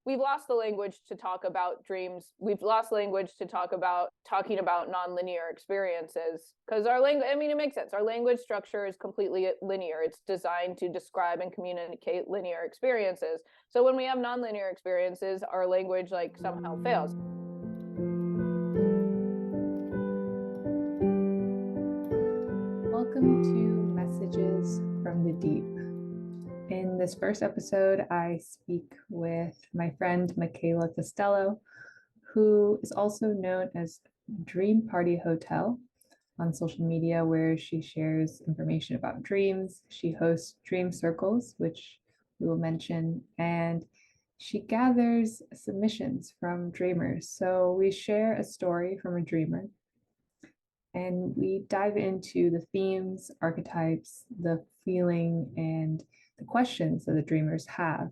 we've lost the language to talk about dreams. We've lost language to talk about talking about nonlinear experiences, because our language, I mean, it makes sense. Our language structure is completely linear. It's designed to describe and communicate linear experiences. So when we have nonlinear experiences, our language like somehow fails. Welcome to Messages from the Deep. In this first episode, I speak with my friend Michaela Costello, who is also known as Dream Party Hotel on social media, where she shares information about dreams. She hosts dream circles, which we will mention, and she gathers submissions from dreamers. So we share a story from a dreamer and we dive into the themes, archetypes, the feeling, and the questions that the dreamers have,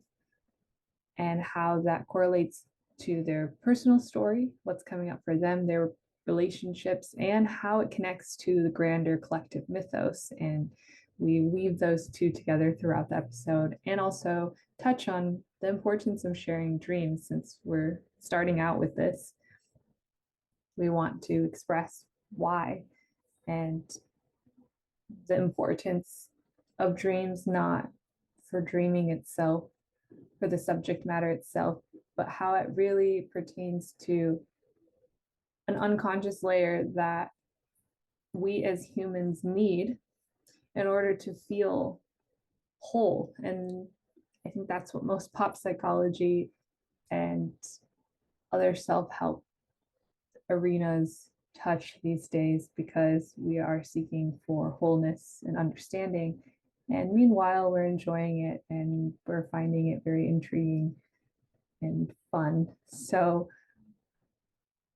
and how that correlates to their personal story, what's coming up for them, their relationships, and how it connects to the grander collective mythos. And we weave those two together throughout the episode, and also touch on the importance of sharing dreams. Since we're starting out with this, we want to express why and the importance of dreams, not for dreaming itself, for the subject matter itself, but how it really pertains to an unconscious layer that we as humans need in order to feel whole. And I think that's what most pop psychology and other self-help arenas touch these days, because we are seeking for wholeness and understanding. And meanwhile, we're enjoying it and we're finding it very intriguing and fun. So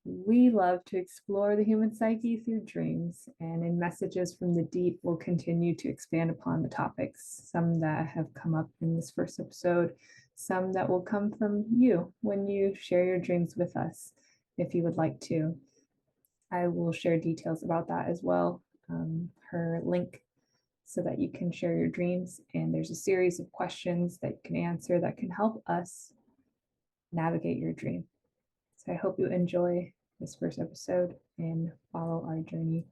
we love to explore the human psyche through dreams, and in Messages from the Deep, we'll continue to expand upon the topics, some that have come up in this first episode, some that will come from you when you share your dreams with us, if you would like to. I will share details about that as well, her link, so that you can share your dreams. And there's a series of questions that you can answer that can help us navigate your dream. So I hope you enjoy this first episode and follow our journey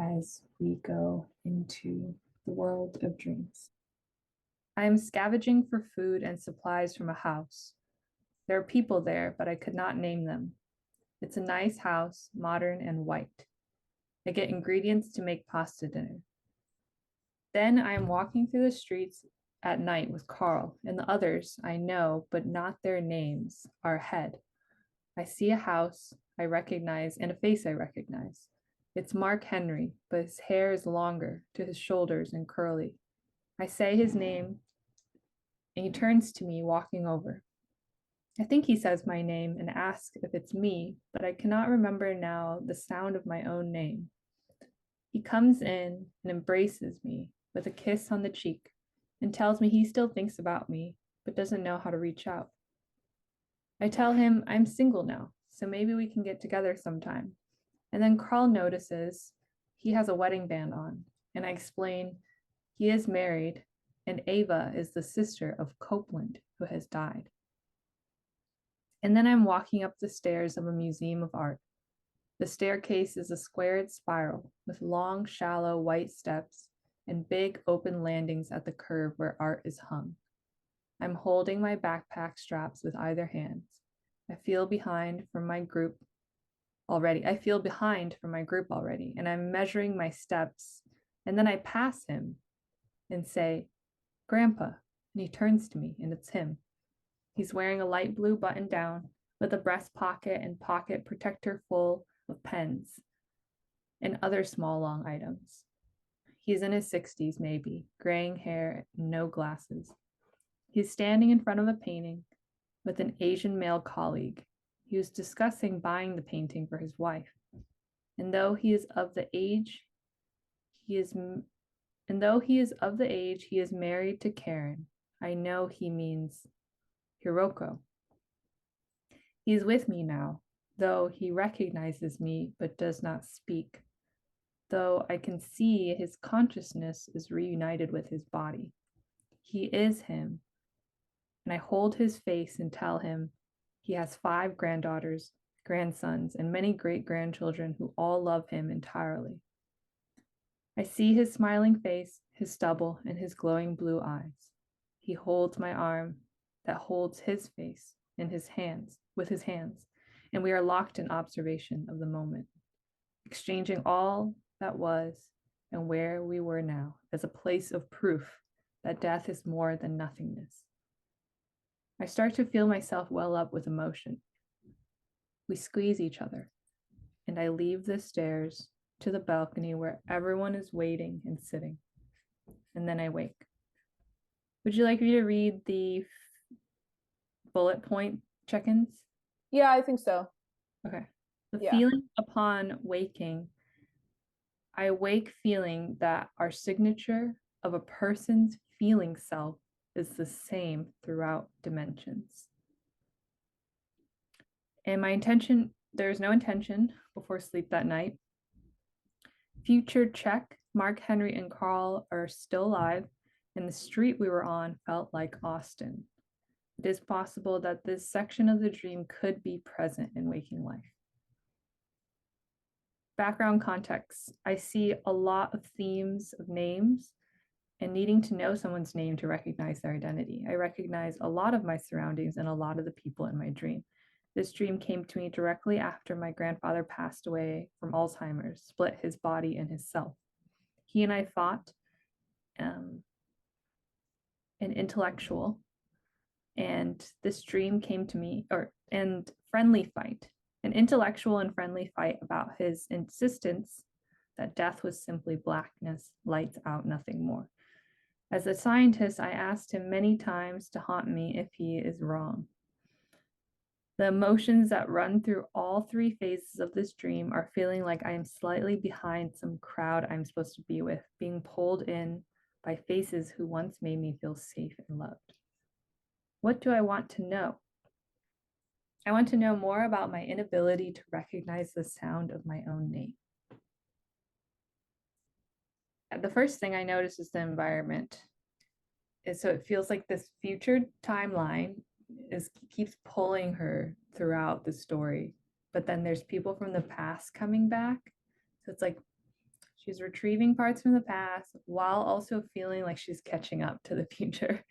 as we go into the world of dreams. I am scavenging for food and supplies from a house. There are people there, but I could not name them. It's a nice house, modern and white. I get ingredients to make pasta dinner. Then I am walking through the streets at night with Carl, and the others I know, but not their names, are ahead. I see a house I recognize and a face I recognize. It's Mark Henry, but his hair is longer to his shoulders and curly. I say his name, and he turns to me, walking over. I think he says my name and asks if it's me, but I cannot remember now the sound of my own name. He comes in and embraces me with a kiss on the cheek and tells me he still thinks about me, but doesn't know how to reach out. I tell him I'm single now, so maybe we can get together sometime. And then Carl notices he has a wedding band on, and I explain he is married, and Ava is the sister of Copeland, who has died. And then I'm walking up the stairs of a museum of art. The staircase is a squared spiral with long, shallow white steps and big open landings at the curve where art is hung. I'm holding my backpack straps with either hand. I feel behind from my group already, and I'm measuring my steps. And then I pass him and say, "Grandpa," and he turns to me, and it's him. He's wearing a light blue button down with a breast pocket and pocket protector full of pens and other small long items. He's in his 60s, maybe, graying hair and no glasses. He's standing in front of a painting with an Asian male colleague. He was discussing buying the painting for his wife. And though he is of the age he is married to Karen, I know he means Hiroko. He's with me now, though he recognizes me but does not speak, though I can see his consciousness is reunited with his body. He is him, and I hold his face and tell him he has 5 granddaughters, grandsons, and many great-grandchildren who all love him entirely. I see his smiling face, his stubble, and his glowing blue eyes. He holds my arm that holds his face in his hands, with his hands, and we are locked in observation of the moment, exchanging all that was and where we were now as a place of proof that death is more than nothingness. I start to feel myself well up with emotion. We squeeze each other, and I leave the stairs to the balcony where everyone is waiting and sitting. And then I wake. Would you like me to read the bullet point check-ins? Yeah, I think so. Okay. The Yeah. feeling upon waking, I wake feeling that our signature of a person's feeling self is the same throughout dimensions. And my intention, there's no intention before sleep that night. Future check, Mark, Henry, and Carl are still alive, and the street we were on felt like Austin. It is possible that this section of the dream could be present in waking life. Background context. I see a lot of themes of names and needing to know someone's name to recognize their identity. I recognize a lot of my surroundings and a lot of the people in my dream. This dream came to me directly after my grandfather passed away from Alzheimer's, split his body and his self. He and I fought an intellectual, and this dream came to me, and friendly fight, an intellectual and friendly fight about his insistence that death was simply blackness, lights out, nothing more. As a scientist, I asked him many times to haunt me if he is wrong. The emotions that run through all 3 phases of this dream are feeling like I am slightly behind some crowd I'm supposed to be with, being pulled in by faces who once made me feel safe and loved. What do I want to know? I want to know more about my inability to recognize the sound of my own name. The first thing I notice is the environment. So it feels like this future timeline keeps pulling her throughout the story, but then there's people from the past coming back. So it's like she's retrieving parts from the past while also feeling like she's catching up to the future.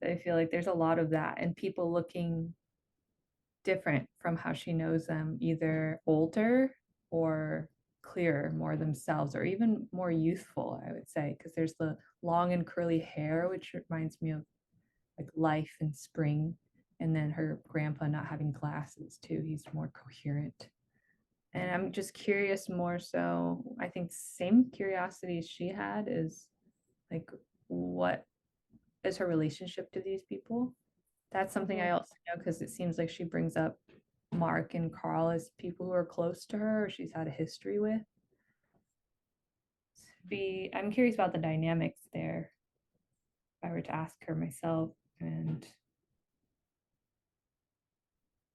So I feel like there's a lot of that, and people looking different from how she knows them, either older or clearer, more themselves, or even more youthful, I would say, because there's the long and curly hair, which reminds me of like life and spring. And then her grandpa not having glasses too. He's more coherent. And I'm just curious more so, I think same curiosity she had is like, what is her relationship to these people? That's something I also know because it seems like she brings up Mark and Carl as people who are close to her or she's had a history with. I'm curious about the dynamics there if I were to ask her myself, and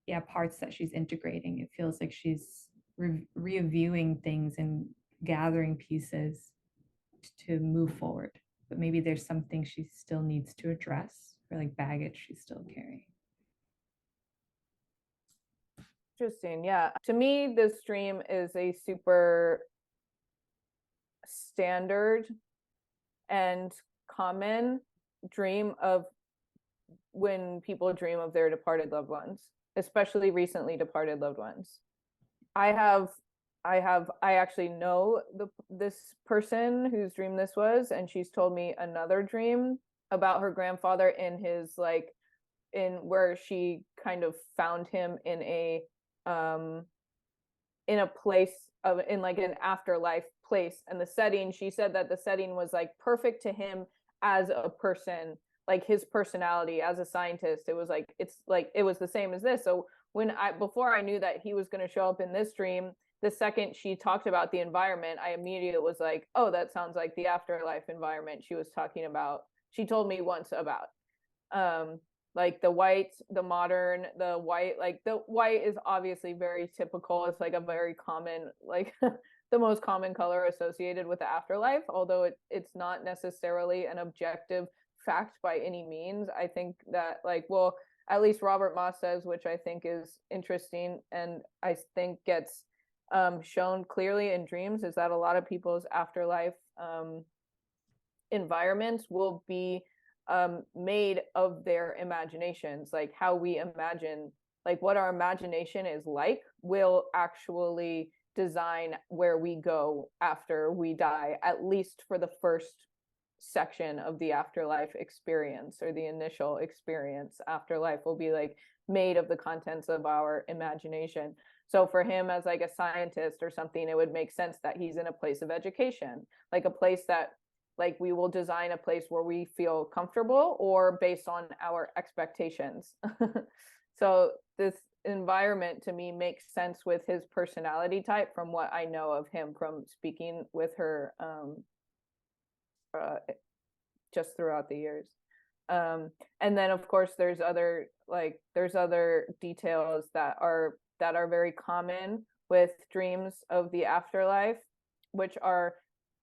yeah, parts that she's integrating. It feels like she's reviewing things and gathering pieces to move forward, but maybe there's something she still needs to address, or like baggage she's still carrying. Interesting. Yeah. To me, this dream is a super standard and common dream of when people dream of their departed loved ones, especially recently departed loved ones. I actually know this person whose dream this was, and she's told me another dream about her grandfather in his in where she kind of found him in a place of in like an afterlife place, and the setting, she said that the setting was like perfect to him as a person, like his personality as a scientist. It was like it was the same as this. So before I knew that he was going to show up in this dream, the second she talked about the environment, I immediately was like, oh, that sounds like the afterlife environment she was talking about. She told me once about like the white, the modern, the white, like the white is obviously very typical. It's like a very common, like the most common color associated with the afterlife, although it's not necessarily an objective fact by any means. I think that, like, well, at least Robert Moss says, which I think is interesting, and I think gets shown clearly in dreams, is that a lot of people's afterlife environments will be made of their imaginations. Like how we imagine, like what our imagination is like, will actually design where we go after we die, at least for the first section of the afterlife experience, or the initial experience. Afterlife will be like made of the contents of our imagination. So for him, as like a scientist or something, it would make sense that he's in a place of education, like a place that, like, we will design a place where we feel comfortable or based on our expectations. So this environment to me makes sense with his personality type, from what I know of him from speaking with her just throughout the years. And then of course there's other details that are very common with dreams of the afterlife, which are,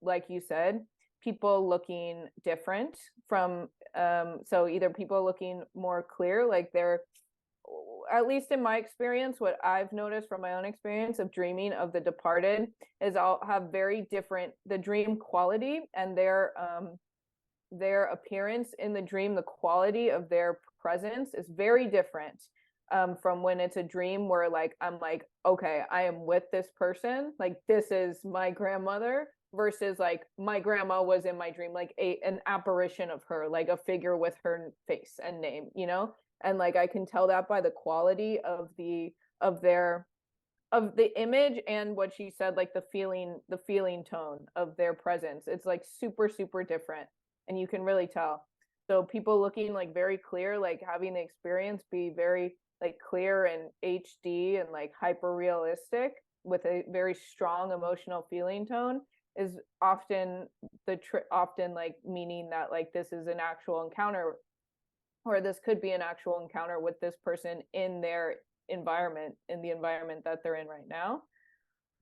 like you said, people looking different from so either people looking more clear, like they're, at least in my experience, what I've noticed from my own experience of dreaming of the departed, is I'll have very different, the dream quality and their appearance in the dream, the quality of their presence is very different from when it's a dream where, like, I'm like, okay, I am with this person, like this is my grandmother, versus like my grandma was in my dream, like an apparition of her, like a figure with her face and name, you know. And like I can tell that by the quality of the image, and what she said, like the feeling tone of their presence. It's like super, super different, and you can really tell. So people looking like very clear, like having the experience be very like clear and HD and like hyper realistic with a very strong emotional feeling tone, is often often like meaning that like this is an actual encounter, or this could be an actual encounter with this person in their environment, in the environment that they're in right now.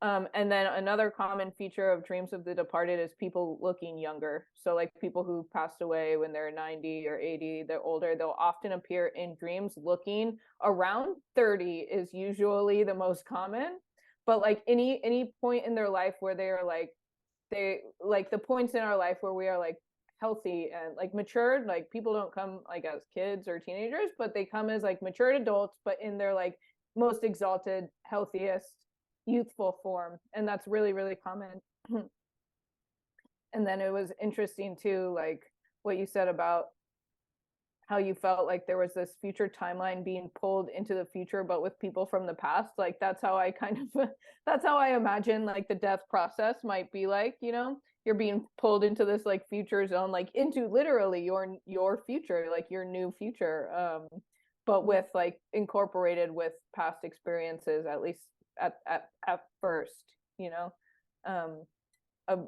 And then another common feature of dreams of the departed is people looking younger. So like people who passed away when they're 90 or 80, they're older, they'll often appear in dreams looking around 30 is usually the most common. But like any point in their life where they are like, they like the points in our life where we are like healthy and like matured, like people don't come like as kids or teenagers, but they come as like matured adults, but in their like most exalted, healthiest, youthful form. And that's really, really common. And then it was interesting too, like what you said about how you felt like there was this future timeline being pulled into the future, but with people from the past. Like that's how I kind of that's how I imagine like the death process might be like, you know, you're being pulled into this like future zone, like into literally your future, like your new future, but with like incorporated with past experiences, at least at first, you know.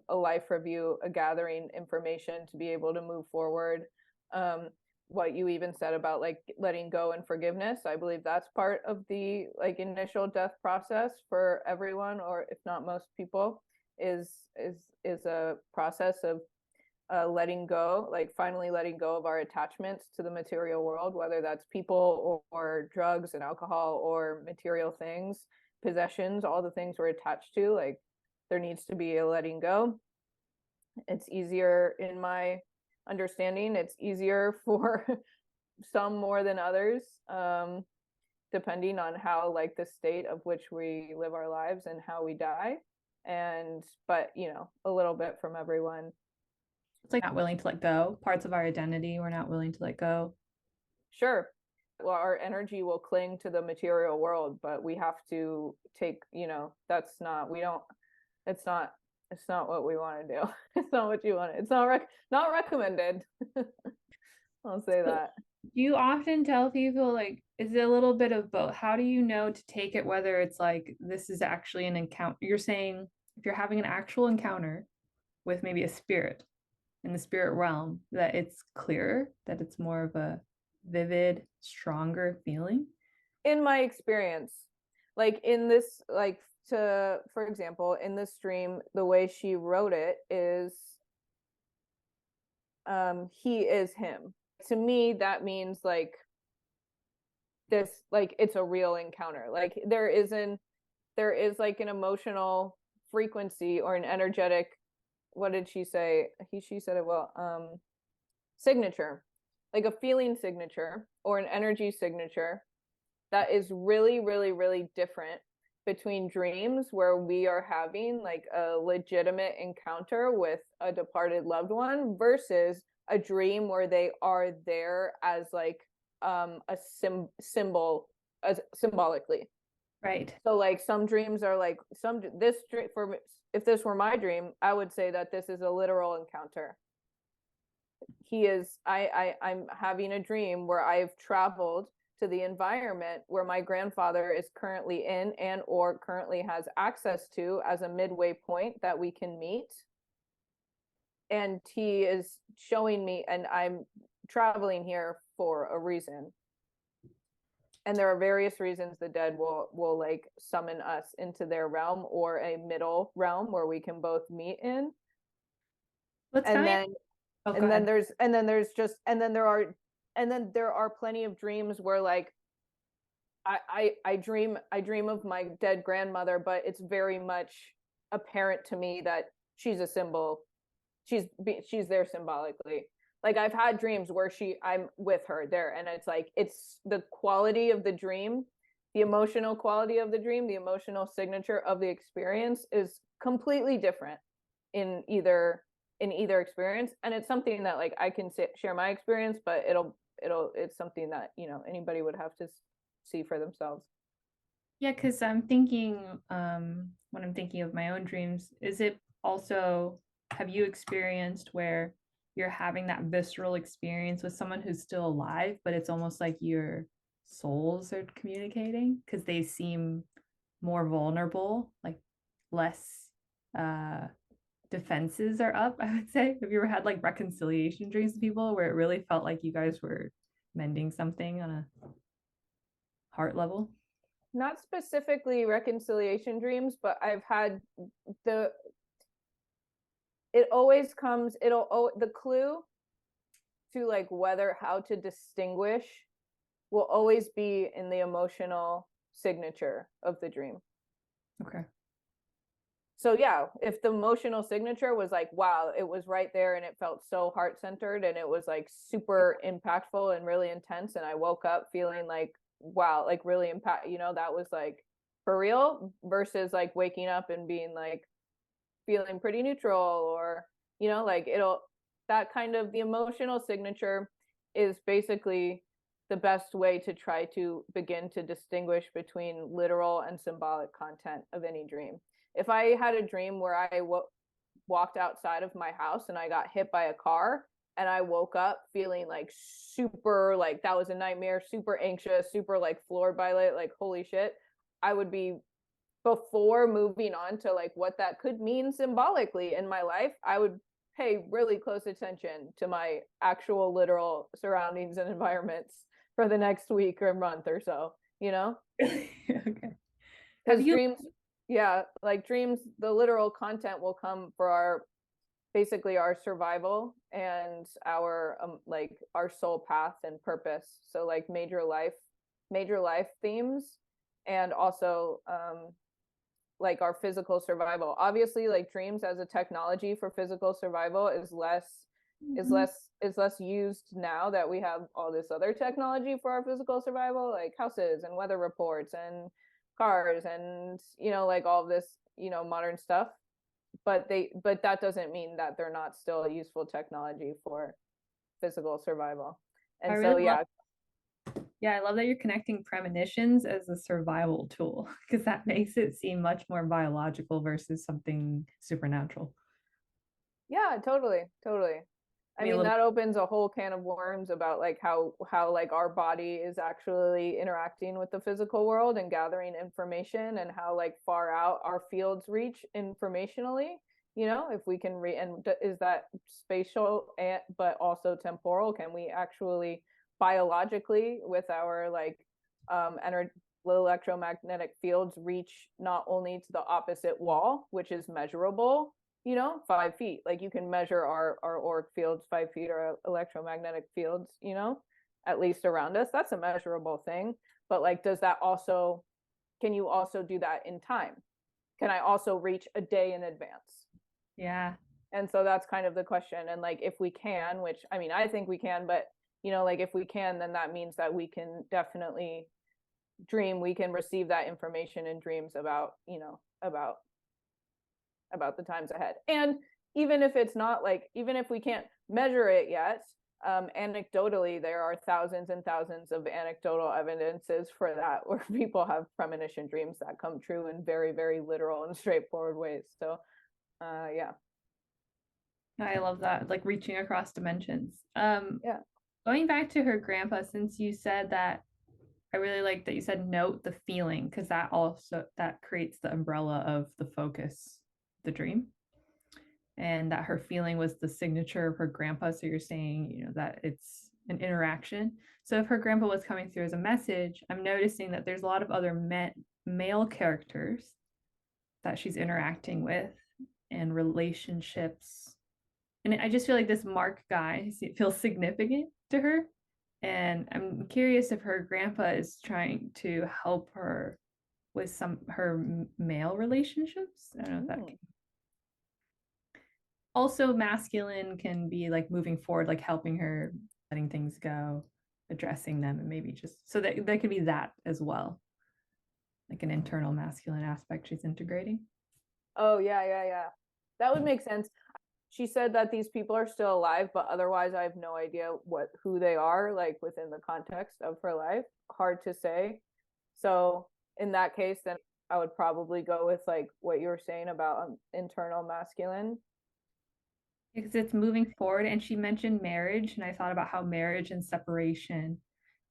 A life review, a gathering information to be able to move forward. What you even said about like letting go and forgiveness, I believe that's part of the like initial death process for everyone, or if not most people, is a process of letting go, like finally letting go of our attachments to the material world, whether that's people or drugs and alcohol or material things, possessions, all the things we're attached to. Like there needs to be a letting go. It's easier, in my understanding, it's easier for some more than others, depending on how like the state of which we live our lives and how we die. And but you know, a little bit from everyone. It's like not willing to let go. Parts of our identity we're not willing to let go. Sure. Well, our energy will cling to the material world, but we have to take, you know, that's not, we don't, it's not what we want to do. It's not what you want. It's not recommended. I'll say that. Do you often tell people, like, is it a little bit of both? How do you know to take it, whether it's like this is actually an encounter? You're saying if you're having an actual encounter with maybe a spirit in the spirit realm, that it's clearer, that it's more of a vivid, stronger feeling? In my experience, like in this, like for example, in this dream, the way she wrote it is he is him. To me, that means like this, like it's a real encounter. Like there is like an emotional frequency or an energetic, what did she say? She said it well. Signature, like a feeling signature or an energy signature that is really, really, really different between dreams where we are having like a legitimate encounter with a departed loved one versus a dream where they are there as like a symbol, as symbolically. Right. So like some dreams are like this dream, for if this were my dream, I would say that this is a literal encounter. I'm having a dream where I've traveled to the environment where my grandfather is currently in and or currently has access to as a midway point that we can meet. And he is showing me, and I'm traveling here for a reason. And there are various reasons the dead will like summon us into their realm or a middle realm where we can both meet in. Let's And tell me. then Oh, go and then ahead. there's and then there's just and then there are plenty of dreams where like I dream of my dead grandmother, but it's very much apparent to me that she's a symbol. She's there symbolically. Like I've had dreams where I'm with her there, and it's like it's the quality of the dream, the emotional quality of the dream, the emotional signature of the experience is completely different in either experience. And it's something that like I can share my experience, but it's something that anybody would have to see for themselves. Yeah, because I'm thinking, when I'm thinking of my own dreams, is it also, have you experienced where you're having that visceral experience with someone who's still alive, but it's almost like your souls are communicating because they seem more vulnerable, like less defenses are up, I would say. Have you ever had like reconciliation dreams with people where it really felt like you guys were mending something on a heart level? Not specifically reconciliation dreams, but I've had the it always comes the clue to like whether how to distinguish will always be in the emotional signature of the dream. Okay. So yeah, if the emotional signature was like, wow, it was right there and it felt so heart-centered and it was like super impactful and really intense, and I woke up feeling like, wow, like really that was like for real, versus like waking up and being like feeling pretty neutral, or like that kind of, the emotional signature is basically the best way to try to begin to distinguish between literal and symbolic content of any dream. If I had a dream where I walked outside of my house and I got hit by a car and I woke up feeling like super, like that was a nightmare, super anxious, super like floored by it, like holy shit, I would be, before moving on to like what that could mean symbolically in my life, I would pay really close attention to my actual literal surroundings and environments for the next week or month or so, Okay. Have because you dreams, yeah, like dreams, the literal content will come for our, basically our survival and our like our soul path and purpose. So like major life themes, and also like our physical survival. Obviously, like dreams as a technology for physical survival is less Mhm. is less used now that we have all this other technology for our physical survival, like houses and weather reports and cars and like all of this modern stuff. But that doesn't mean that they're not still a useful technology for physical survival. I And so really love, yeah, yeah, I love that you're connecting premonitions as a survival tool because that makes it seem much more biological versus something supernatural. yeah, totally. I I mean, a mean, little, that opens a whole can of worms about like how like our body is actually interacting with the physical world and gathering information, and how like far out our fields reach informationally. If we can and is that spatial and but also temporal? Can we actually biologically with our like energy electromagnetic fields reach not only to the opposite wall, which is measurable, you know, 5 feet. Like you can measure our auric fields 5 feet, or electromagnetic fields, you know, at least around us. That's a measurable thing. But like, does that also, can you also do that in time? Can I also reach a day in advance? Yeah. And so that's kind of the question. And like, if we can, which I mean, I think we can, but you know, like if we can, then that means that we can definitely dream, we can receive that information in dreams about, you know, about the times ahead. And even if it's not like, even if we can't measure it yet, anecdotally, there are thousands and thousands of anecdotal evidences for that, where people have premonition dreams that come true in very, very literal and straightforward ways. So, yeah. I love that, like reaching across dimensions. Yeah. Going back to her grandpa, since you said that, I really like that you said note the feeling, because that also that creates the umbrella of the focus, the dream, and that her feeling was the signature of her grandpa. So you're saying, you know, that it's an interaction. So if her grandpa was coming through as a message, I'm noticing that there's a lot of other male characters that she's interacting with and relationships. And I just feel like this Mark guy feels significant to her. And I'm curious if her grandpa is trying to help her with some her male relationships. I don't know if that can... Also masculine can be like moving forward, like helping her, letting things go, addressing them, and maybe just so that could be that as well, like an internal masculine aspect she's integrating. Oh, yeah. That would make sense. She said that these people are still alive, but otherwise I have no idea who they are, like within the context of her life. Hard to say. So in that case, then I would probably go with like what you were saying about internal masculine. Because it's moving forward, and she mentioned marriage, and I thought about how marriage and separation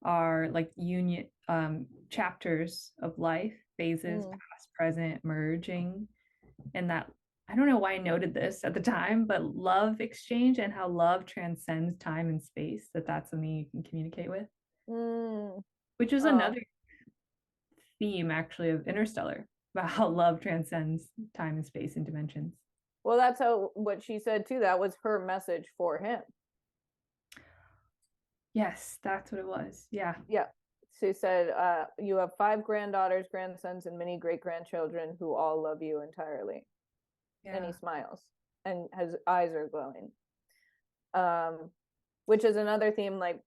are like union chapters of life, phases, past, present, merging. And that, I don't know why I noted this at the time, but love exchange and how love transcends time and space, that's something you can communicate with, which was another theme actually of Interstellar, about how love transcends time and space and dimensions. Well, that's how what she said too. That was her message for him. Yes, that's what it was. Yeah. Yeah. She said, you have 5 granddaughters, grandsons, and many great grandchildren who all love you entirely. Yeah. And he smiles, and his eyes are glowing. Which is another theme. Like,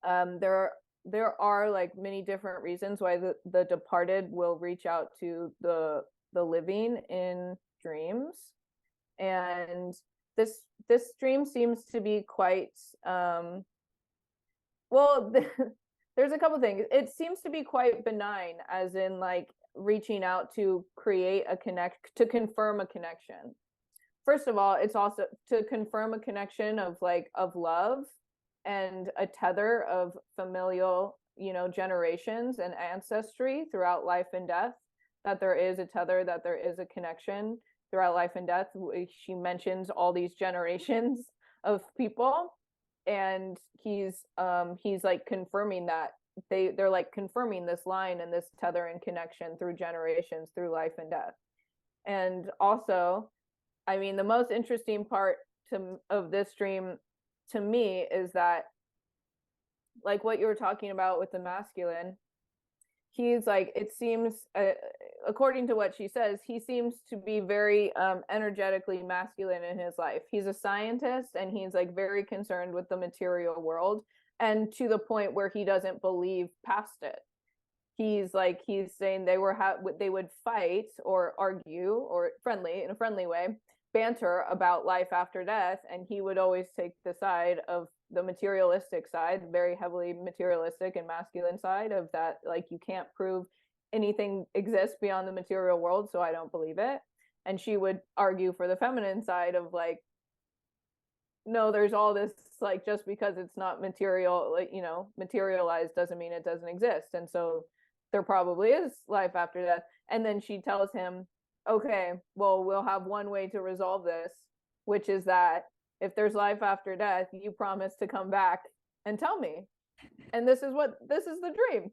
there are like many different reasons why the departed will reach out to the living in dreams, and this dream seems to be quite well. There's a couple things. It seems to be quite benign, as in like reaching out to create a to confirm a connection. First of all, it's also to confirm a connection of love and a tether of familial, you know, generations and ancestry throughout life and death, that there is a tether, that there is a connection throughout life and death. She mentions all these generations of people, and he's like confirming that they're like confirming this line and this tether and connection through generations, through life and death. And also, I mean, the most interesting part of this dream to me is that, like what you were talking about with the masculine, he's like, it seems, according to what she says, he seems to be very energetically masculine in his life. He's a scientist, and he's like very concerned with the material world, and to the point where he doesn't believe past it. He's saying they would fight or argue or in a friendly way, banter about life after death, and he would always take the side of the materialistic side, very heavily materialistic and masculine side of that, like, you can't prove anything exists beyond the material world, so I don't believe it. And she would argue for the feminine side of like, no, there's all this, like, just because it's not material, like, you know, materialized doesn't mean it doesn't exist. And so there probably is life after death. And then she tells him, okay, well, we'll have one way to resolve this, which is that if there's life after death, you promise to come back and tell me. And this is the dream.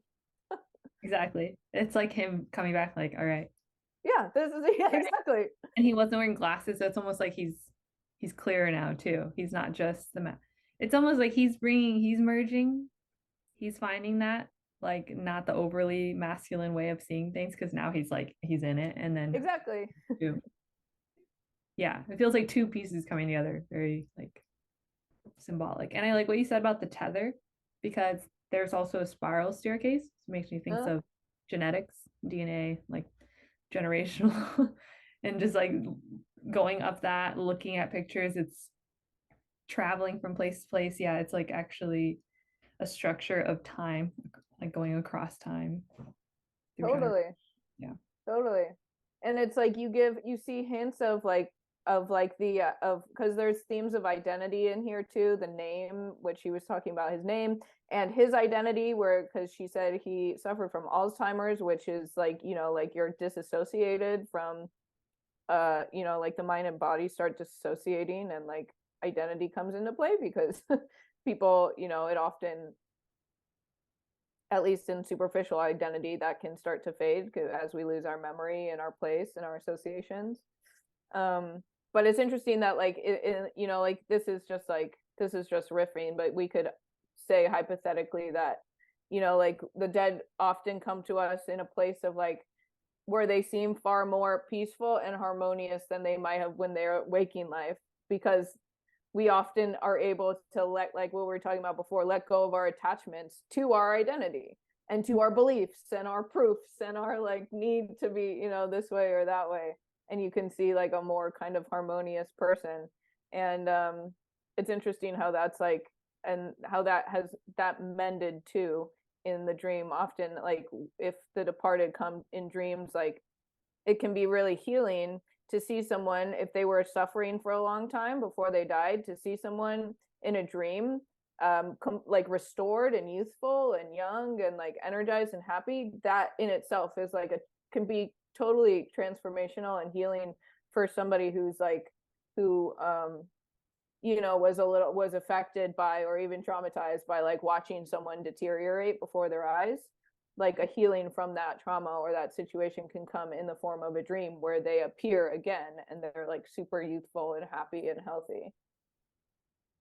Exactly. It's like him coming back like, all right, Yeah, this is yeah, exactly. And he wasn't wearing glasses, so it's almost like he's clearer now too. He's not just the it's almost like he's merging, he's finding that like not the overly masculine way of seeing things because now he's like he's in it, and then Exactly. yeah, it feels like two pieces coming together, very like symbolic. And I like what you said about the tether because there's also a spiral staircase. It makes me think of genetics, DNA, like generational, and just like going up that, looking at pictures, it's traveling from place to place. Yeah, it's like actually a structure of time, like going across time. Totally. Yeah. Totally. And it's like you see hints of like the of because there's themes of identity in here too, the name, which he was talking about his name and his identity, where because she said he suffered from Alzheimer's, which is like, like you're disassociated from like the mind and body start dissociating, and like identity comes into play because people, it often, at least in superficial identity, that can start to fade as we lose our memory and our place and our associations. But it's interesting that like like this is just riffing, but we could say hypothetically that like the dead often come to us in a place of like where they seem far more peaceful and harmonious than they might have when they're waking life, because we often are able to let, like what we were talking about before, let go of our attachments to our identity and to our beliefs and our proofs and our like need to be, this way or that way. And you can see like a more kind of harmonious person. And it's interesting how that's like, and how that has that mended too in the dream. Often, like if the departed come in dreams, like it can be really healing to see someone, if they were suffering for a long time before they died, to see someone in a dream like restored and youthful and young and like energized and happy. That in itself is like can be totally transformational and healing for somebody who's like who was affected by or even traumatized by like watching someone deteriorate before their eyes. Like a healing from that trauma or that situation can come in the form of a dream where they appear again and they're like super youthful and happy and healthy.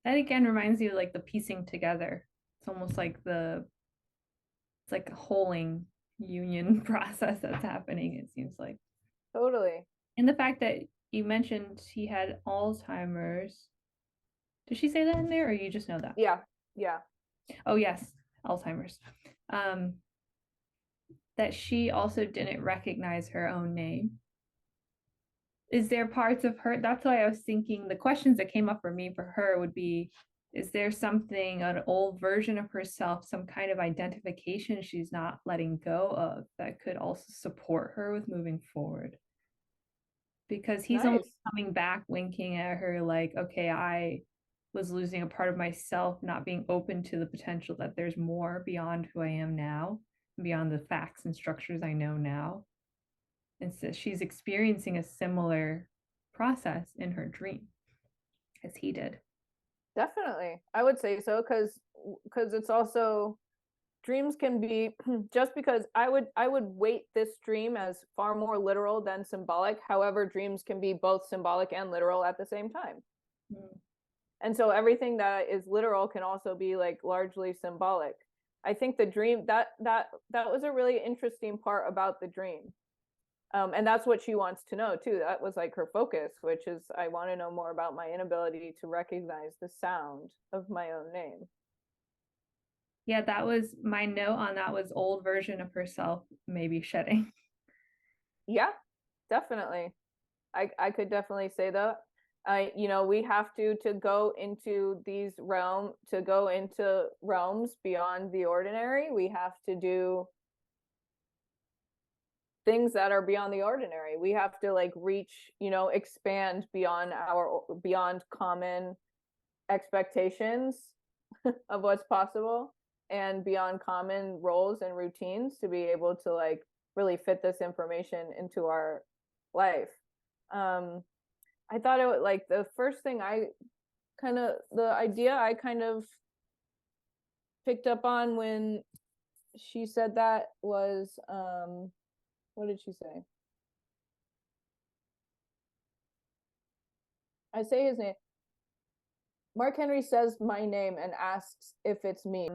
That again reminds you of like the piecing together. It's almost like it's like a holding union process that's happening, it seems like. Totally. And the fact that you mentioned he had Alzheimer's. Did she say that in there or you just know that? Yeah. Yeah. Oh yes, Alzheimer's. Um that she also didn't recognize her own name. Is there parts of her? That's why I was thinking the questions that came up for me for her would be, is there something, an old version of herself, some kind of identification she's not letting go of that could also support her with moving forward? Because he's only Nice. coming back winking at her like, okay, I was losing a part of myself, not being open to the potential that there's more beyond who I am now, beyond the facts and structures I know now. And so she's experiencing a similar process in her dream as he did. Definitely. I would say so, because it's also, dreams can be just because I would weight this dream as far more literal than symbolic. However, dreams can be both symbolic and literal at the same time. Mm. And so everything that is literal can also be like largely symbolic. I think the dream, that was a really interesting part about the dream. And that's what she wants to know too. That was like her focus, which is, I want to know more about my inability to recognize the sound of my own name. Yeah, that was my note on that, was old version of herself maybe shedding. Yeah, definitely. I could definitely say that. We have to go into to go into realms beyond the ordinary. We have to do things that are beyond the ordinary. We have to like reach, expand beyond common expectations of what's possible and beyond common roles and routines to be able to like really fit this information into our life. I thought it was like the first thing the idea I kind of picked up on when she said that was, what did she say? I say his name. Mark Henry says my name and asks if it's me,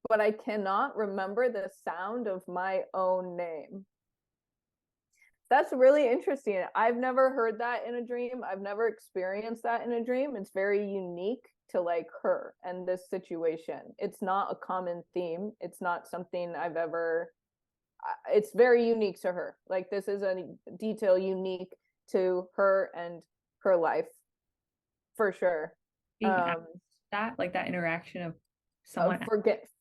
but I cannot remember the sound of my own name. That's really interesting. I've never heard that in a dream. I've never experienced that in a dream. It's very unique to like her and this situation. It's not a common theme. It's not something I've ever, it's very unique to her. Like this is a detail unique to her and her life for sure. Being asked that, like that interaction of someone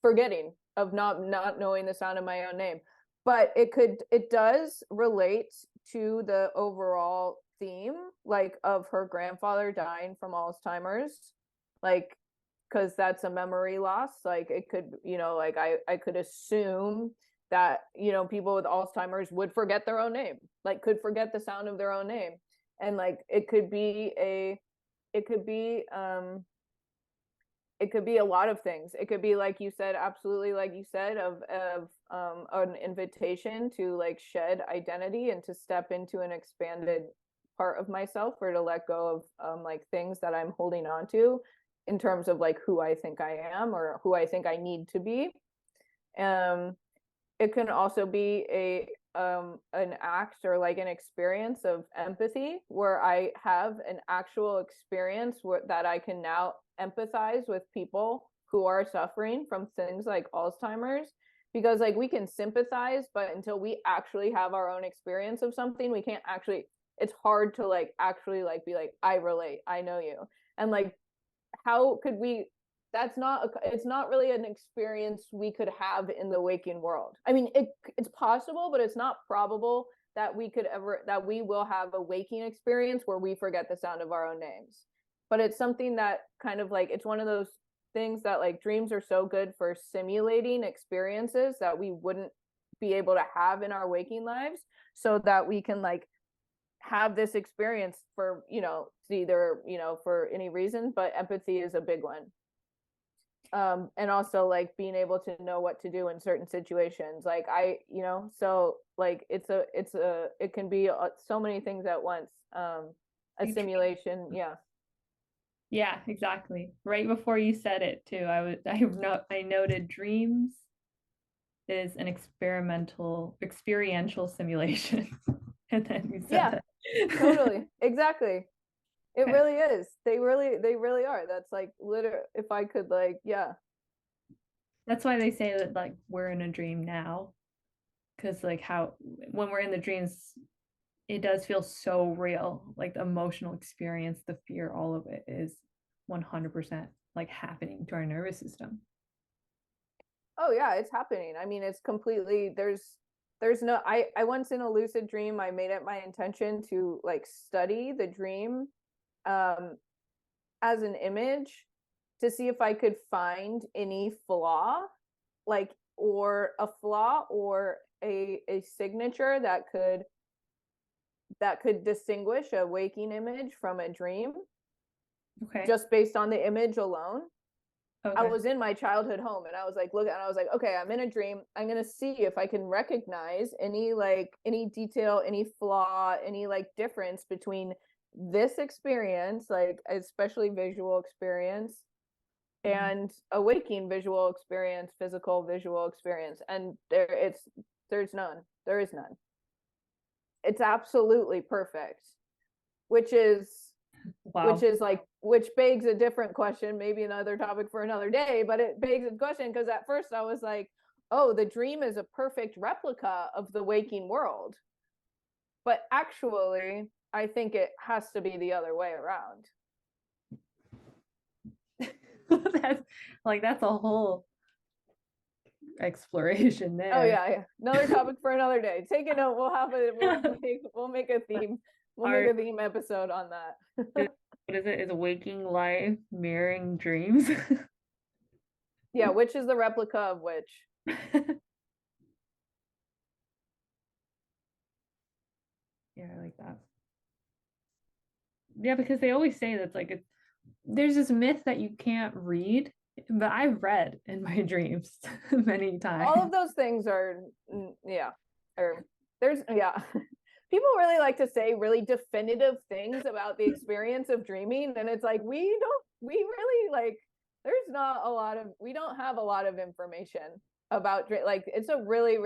Forgetting of not knowing the sound of my own name, but it does relate to the overall theme, like of her grandfather dying from Alzheimer's, like because that's a memory loss. Like it could, like I could assume that people with Alzheimer's would forget their own name, like could forget the sound of their own name, and like it could be a lot of things. It could be like you said, absolutely, like you said, of an invitation to like shed identity and to step into an expanded part of myself, or to let go of like things that I'm holding on to in terms of like who I think I am or who I think I need to be. It can also be an act or like an experience of empathy, where I have an actual experience that I can now empathize with people who are suffering from things like Alzheimer's, because like we can sympathize, but until we actually have our own experience of something, we can't actually, it's hard to like actually like be like, I relate, I know you. And like how could we, it's not really an experience we could have in the waking world. I mean, it's possible, but it's not probable that we will have a waking experience where we forget the sound of our own names. But it's something that kind of like, it's one of those things that like dreams are so good for simulating experiences that we wouldn't be able to have in our waking lives, so that we can like have this experience for either for any reason, but empathy is a big one. And also like being able to know what to do in certain situations, like so like it can be so many things at once. A simulation. Yeah, exactly. Right before you said it too, I noted dreams is an experiential simulation. And then you said that. Totally. Exactly. It really is. They really are. That's like literally, if I could like, yeah. That's why they say that like we're in a dream now. Because like how when we're in the dreams, it does feel so real. Like the emotional experience, the fear, all of it is 100% like happening to our nervous system. Oh yeah, it's happening. I mean, it's completely, there's no, I once in a lucid dream, I made it my intention to like study the dream as an image, to see if I could find any flaw, like, or a flaw or a signature that could distinguish a waking image from a dream. Okay. Just based on the image alone. Okay. I was in my childhood home and I was like, look, and I was like, okay, I'm in a dream. I'm going to see if I can recognize any detail, any flaw, any like difference between this experience, like especially visual experience, and a waking visual experience, physical visual experience. And there's none. There is none. It's absolutely perfect, which is wow. Which begs a different question, maybe another topic for another day, but it begs a question, because at first I was like, oh, the dream is a perfect replica of the waking world. But actually, I think it has to be the other way around. That's a whole exploration there. Oh yeah. Another topic for another day. Take a note. We'll make a theme. We'll make a theme episode on that. What is it? Is a waking life mirroring dreams? Yeah, which is the replica of which? Yeah, I like that. Yeah, because they always say that's like there's this myth that you can't read, but I've read in my dreams many times. All of those things are, yeah, or there's, yeah. people really like to say really definitive things about the experience of dreaming, and it's like we really like there's not a lot of we don't have a lot of information about like it's a really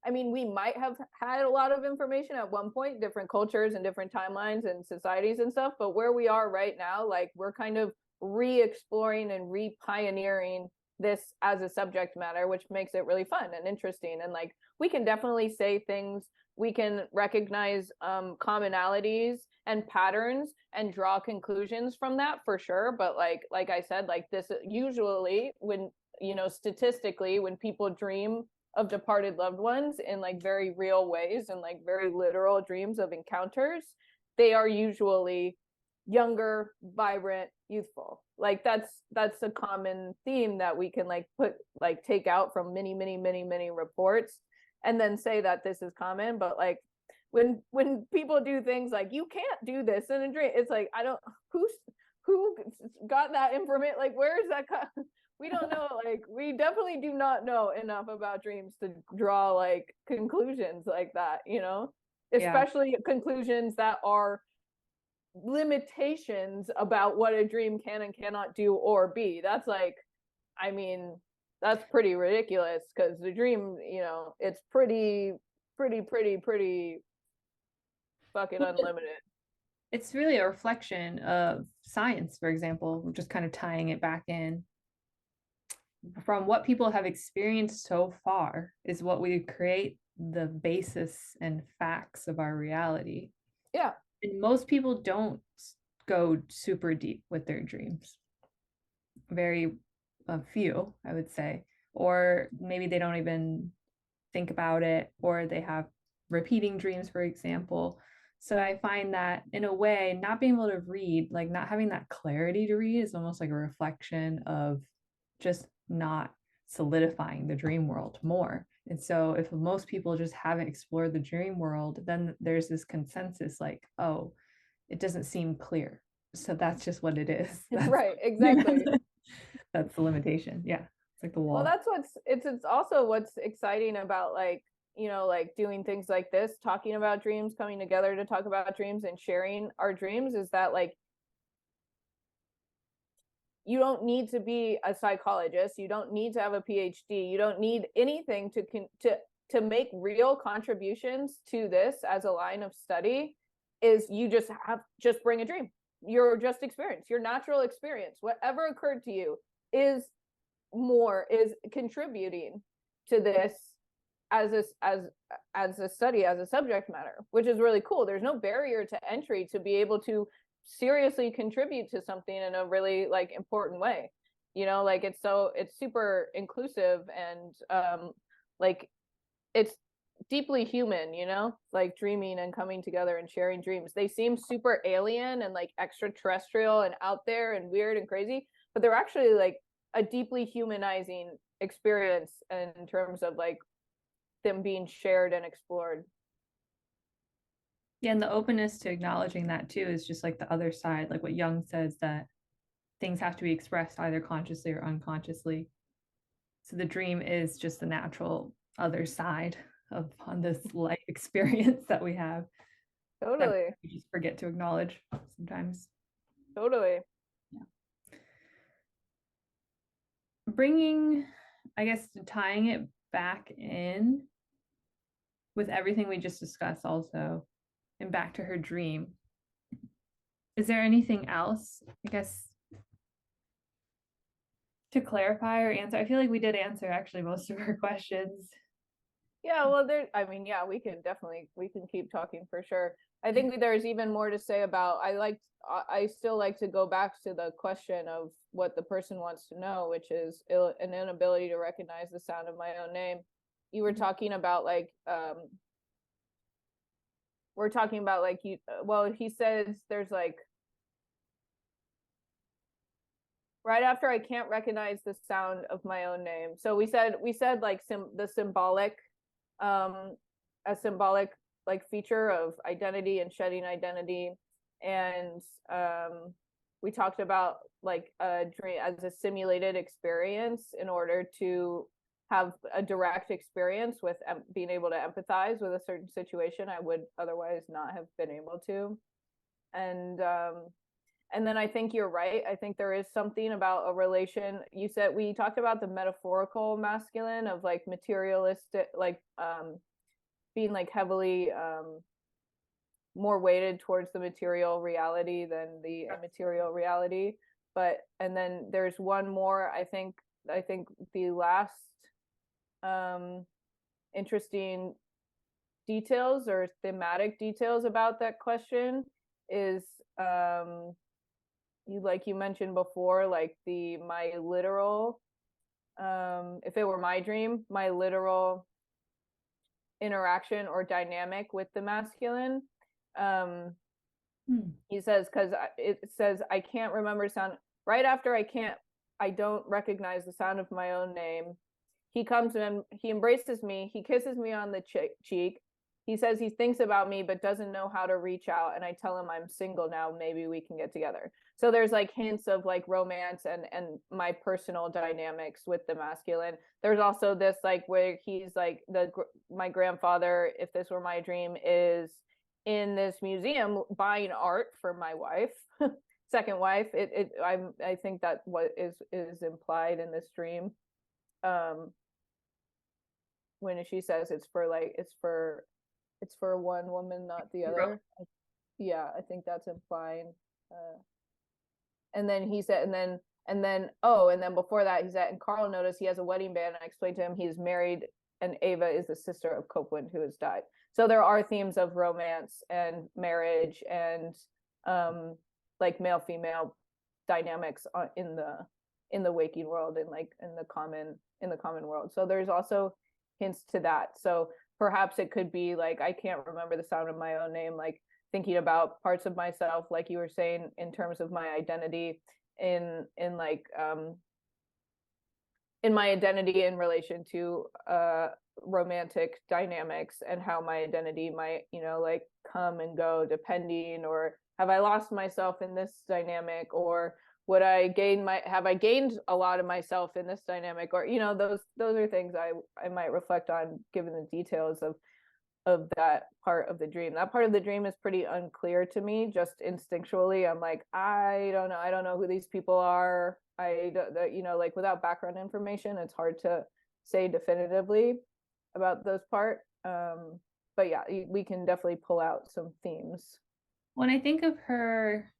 I mean, we might have had a lot of information at one point, different cultures and different timelines and societies and stuff, but where we are right now, like we're kind of re-exploring and re-pioneering this as a subject matter, which makes it really fun and interesting. And like we can definitely say things, we can recognize commonalities and patterns and draw conclusions from that for sure. But like I said, like this usually when statistically when people dream of departed loved ones in like very real ways and like very literal dreams of encounters, they are usually younger, vibrant, youthful. Like that's a common theme that we can like take out from many reports and then say that this is common. But like when people do things like you can't do this in a dream, it's like I don't who got that information, like where is that we don't know. Like we definitely do not know enough about dreams to draw like conclusions like that, especially conclusions that are limitations about what a dream can and cannot do or be. That's like, I mean, that's pretty ridiculous because the dream, it's pretty fucking unlimited. It's really a reflection of science, for example, just kind of tying it back in. From what people have experienced so far is what we create the basis and facts of our reality. Yeah. And most people don't go super deep with their dreams. Very few, I would say. Or maybe they don't even think about it, or they have repeating dreams, for example. So I find that in a way, not being able to read, like not having that clarity to read, is almost like a reflection of just not solidifying the dream world more. And so if most people just haven't explored the dream world, then there's this consensus like, oh, it doesn't seem clear. So that's just what it is. That's, right, exactly. That's the limitation. Yeah. It's like the wall. Well, that's it's also what's exciting about like, like doing things like this, talking about dreams, coming together to talk about dreams and sharing our dreams, is that like you don't need to be a psychologist, you don't need to have a PhD, you don't need anything to make real contributions to this as a line of study. Is you just bring a dream, your just experience, your natural experience, whatever occurred to you is contributing to this as a study, as a subject matter, which is really cool. There's no barrier to entry to be able to seriously contribute to something in a really like important way, like it's super inclusive and like it's deeply human, like dreaming and coming together and sharing dreams. They seem super alien and like extraterrestrial and out there and weird and crazy, but they're actually like a deeply humanizing experience in terms of like them being shared and explored. Yeah, and the openness to acknowledging that too is just like the other side, like what Jung says, that things have to be expressed either consciously or unconsciously. So the dream is just the natural other side of on this life experience that we have. Totally. That we just forget to acknowledge sometimes. Totally. Yeah. Bringing, I guess, tying it back in with everything we just discussed also, and back to her dream. Is there anything else, I guess, to clarify or answer? I feel like we did answer actually most of her questions. Yeah, well, we can keep talking for sure. I think there's even more to say about, I still like to go back to the question of what the person wants to know, which is an inability to recognize the sound of my own name. You were talking about like, we're talking about like he says there's like, right after I can't recognize the sound of my own name. So we said like the symbolic, a symbolic like feature of identity and shedding identity. And we talked about like a dream as a simulated experience in order to have a direct experience with being able to empathize with a certain situation I would otherwise not have been able to. And then I think you're right. I think there is something about a relation. You said, we talked about the metaphorical masculine of like materialistic, like being like heavily more weighted towards the material reality than the immaterial reality. But and then there's one more, I think the last interesting details or thematic details about that question is you mentioned before, like my literal, if it were my dream, my literal interaction or dynamic with the masculine. He says, because it says, I can't remember sound right after I don't recognize the sound of my own name. He comes and he embraces me. He kisses me on the cheek. He says he thinks about me, but doesn't know how to reach out. And I tell him I'm single now. Maybe we can get together. So there's like hints of like romance and my personal dynamics with the masculine. There's also this like where he's like my grandfather, if this were my dream, is in this museum buying art for my wife, second wife. I think that what is implied in this dream. When she says it's for one woman, not the other. Yeah, I think that's implying. And then he said, and then before that, he said, and Carl noticed he has a wedding band. And I explained to him he's married, and Ava is the sister of Copeland, who has died. So there are themes of romance and marriage and like male female dynamics in the waking world and like in the common world. So there's also hints to that. So perhaps it could be like, I can't remember the sound of my own name, like thinking about parts of myself, like you were saying, in terms of my identity in my identity in relation to romantic dynamics, and how my identity might, like come and go depending, or have I lost myself in this dynamic, or have I gained a lot of myself in this dynamic, or those are things I might reflect on given the details of that part of the dream. That part of the dream is pretty unclear to me. Just instinctually, I'm like, I don't know who these people are. Like without background information, it's hard to say definitively about those part. But yeah, we can definitely pull out some themes. When I think of her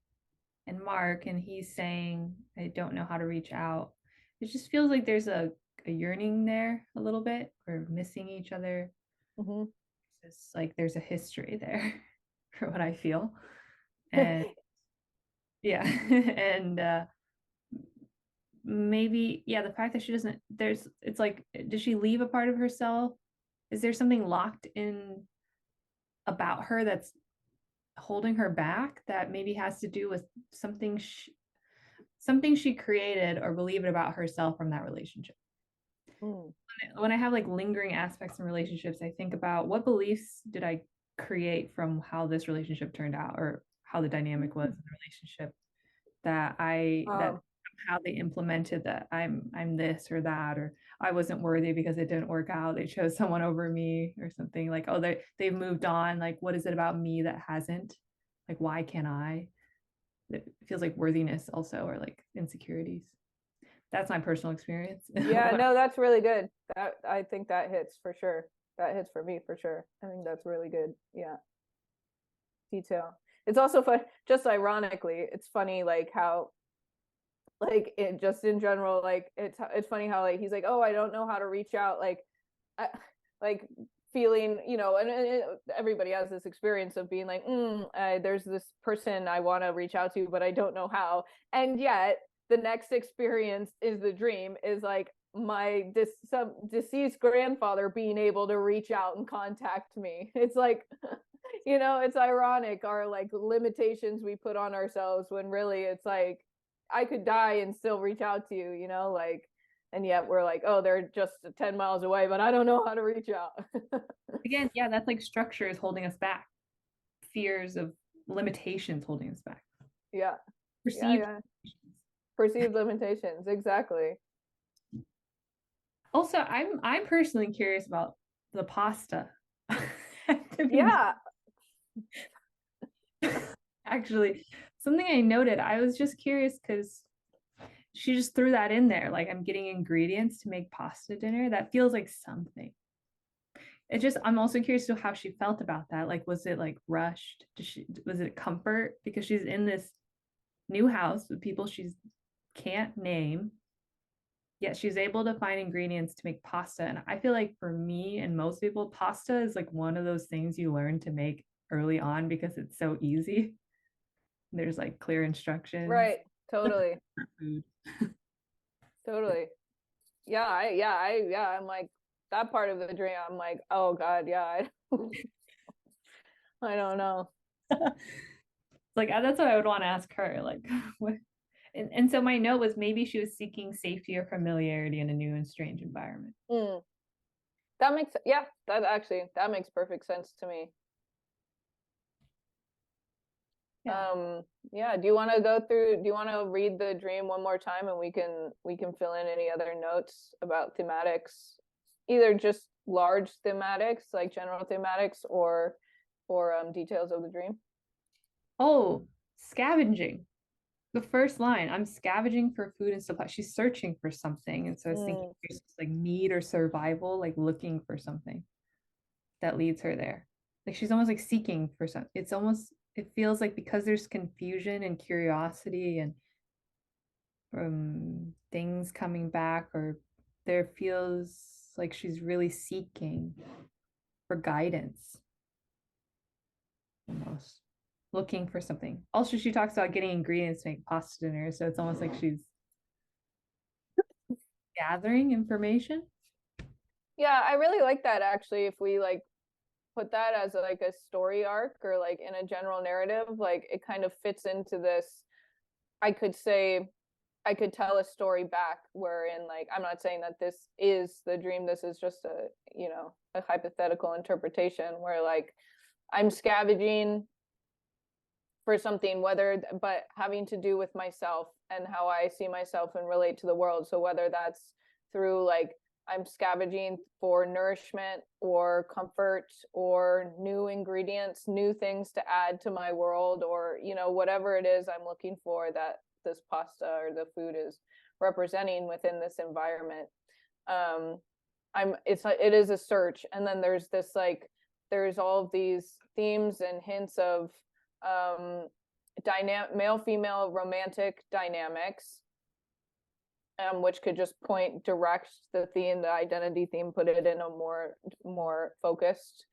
and Mark, and he's saying, I don't know how to reach out, it just feels like there's a yearning there a little bit. We're missing each other. Mm-hmm. It's like there's a history there for what I feel. And yeah. And maybe, yeah, the fact that she doesn't, it's like, does she leave a part of herself? Is there something locked in about her that's holding her back, that maybe has to do with something she created or believed about herself from that relationship? When I have like lingering aspects in relationships, I think about what beliefs did I create from how this relationship turned out, or how the dynamic was in the relationship, that how they implemented that I'm this or that, or I wasn't worthy because it didn't work out. They chose someone over me, or something like, oh, they've moved on. Like, what is it about me that hasn't? Like, why can't I? It feels like worthiness also, or like insecurities. That's my personal experience. Yeah, no, that's really good. I think that hits for sure. That hits for me for sure. I think that's really good. Yeah. Detail. It's also fun, just ironically, it's funny like how like it just in general, like it's funny how like he's like, oh, I don't know how to reach out, like like feeling, and everybody has this experience of being like, there's this person I want to reach out to, but I don't know how. And yet the next experience is the dream is like some deceased grandfather being able to reach out and contact me. It's like, it's ironic, our like limitations we put on ourselves, when really it's like, I could die and still reach out to you, like, and yet we're like, oh, they're just 10 miles away, but I don't know how to reach out. Again, yeah, that's like structure is holding us back. Fears of limitations holding us back. Yeah. Perceived perceived limitations, exactly. Also, I'm personally curious about the pasta. To be Yeah. actually, something I noted, I was just curious because she just threw that in there. Like, I'm getting ingredients to make pasta dinner. That feels like something. It just, I'm also curious to how she felt about that. Like, was it like rushed? Was it comfort? Because she's in this new house with people she can't name. Yet she's able to find ingredients to make pasta. And I feel like for me and most people, pasta is like one of those things you learn to make early on because it's so easy. There's like clear instructions. Right. Totally. Food. Totally. I'm like that part of the dream. I'm like, oh God, yeah, I don't know. Like that's what I would want to ask her. Like what and so my note was maybe she was seeking safety or familiarity in a new and strange environment. Mm, that makes, yeah, that makes perfect sense to me. Yeah. Yeah, do you want to do you want to read the dream one more time and we can fill in any other notes about thematics, either just large thematics, like general thematics, or details of the dream? Oh, scavenging. The first line, I'm scavenging for food and supply. She's searching for something. And so I was thinking Mm, there's like need or survival, like looking for something that leads her there. Like she's almost like seeking for something. It's almost, it feels like because there's confusion and curiosity and things coming back, or there feels like she's really seeking for guidance almost looking for something. Also, she talks about getting ingredients to make pasta dinner. So it's almost like she's gathering information. yeah, I really like that actually. If we like put that as like a story arc or like in a general narrative, like it kind of fits into this. I could say I could tell a story back wherein, like, I'm not saying that this is the dream, this is just a, you know, a hypothetical interpretation where like I'm scavenging for something, whether, but having to do with myself and how I see myself and relate to the world. So whether that's through like I'm scavenging for nourishment or comfort or new ingredients, new things to add to my world, or, you know, whatever it is I'm looking for that this pasta or the food is representing within this environment. It is a search. And then there's this like, there's all of these themes and hints of male female romantic dynamics, which could just point direct the theme, the identity theme, put it in a more focused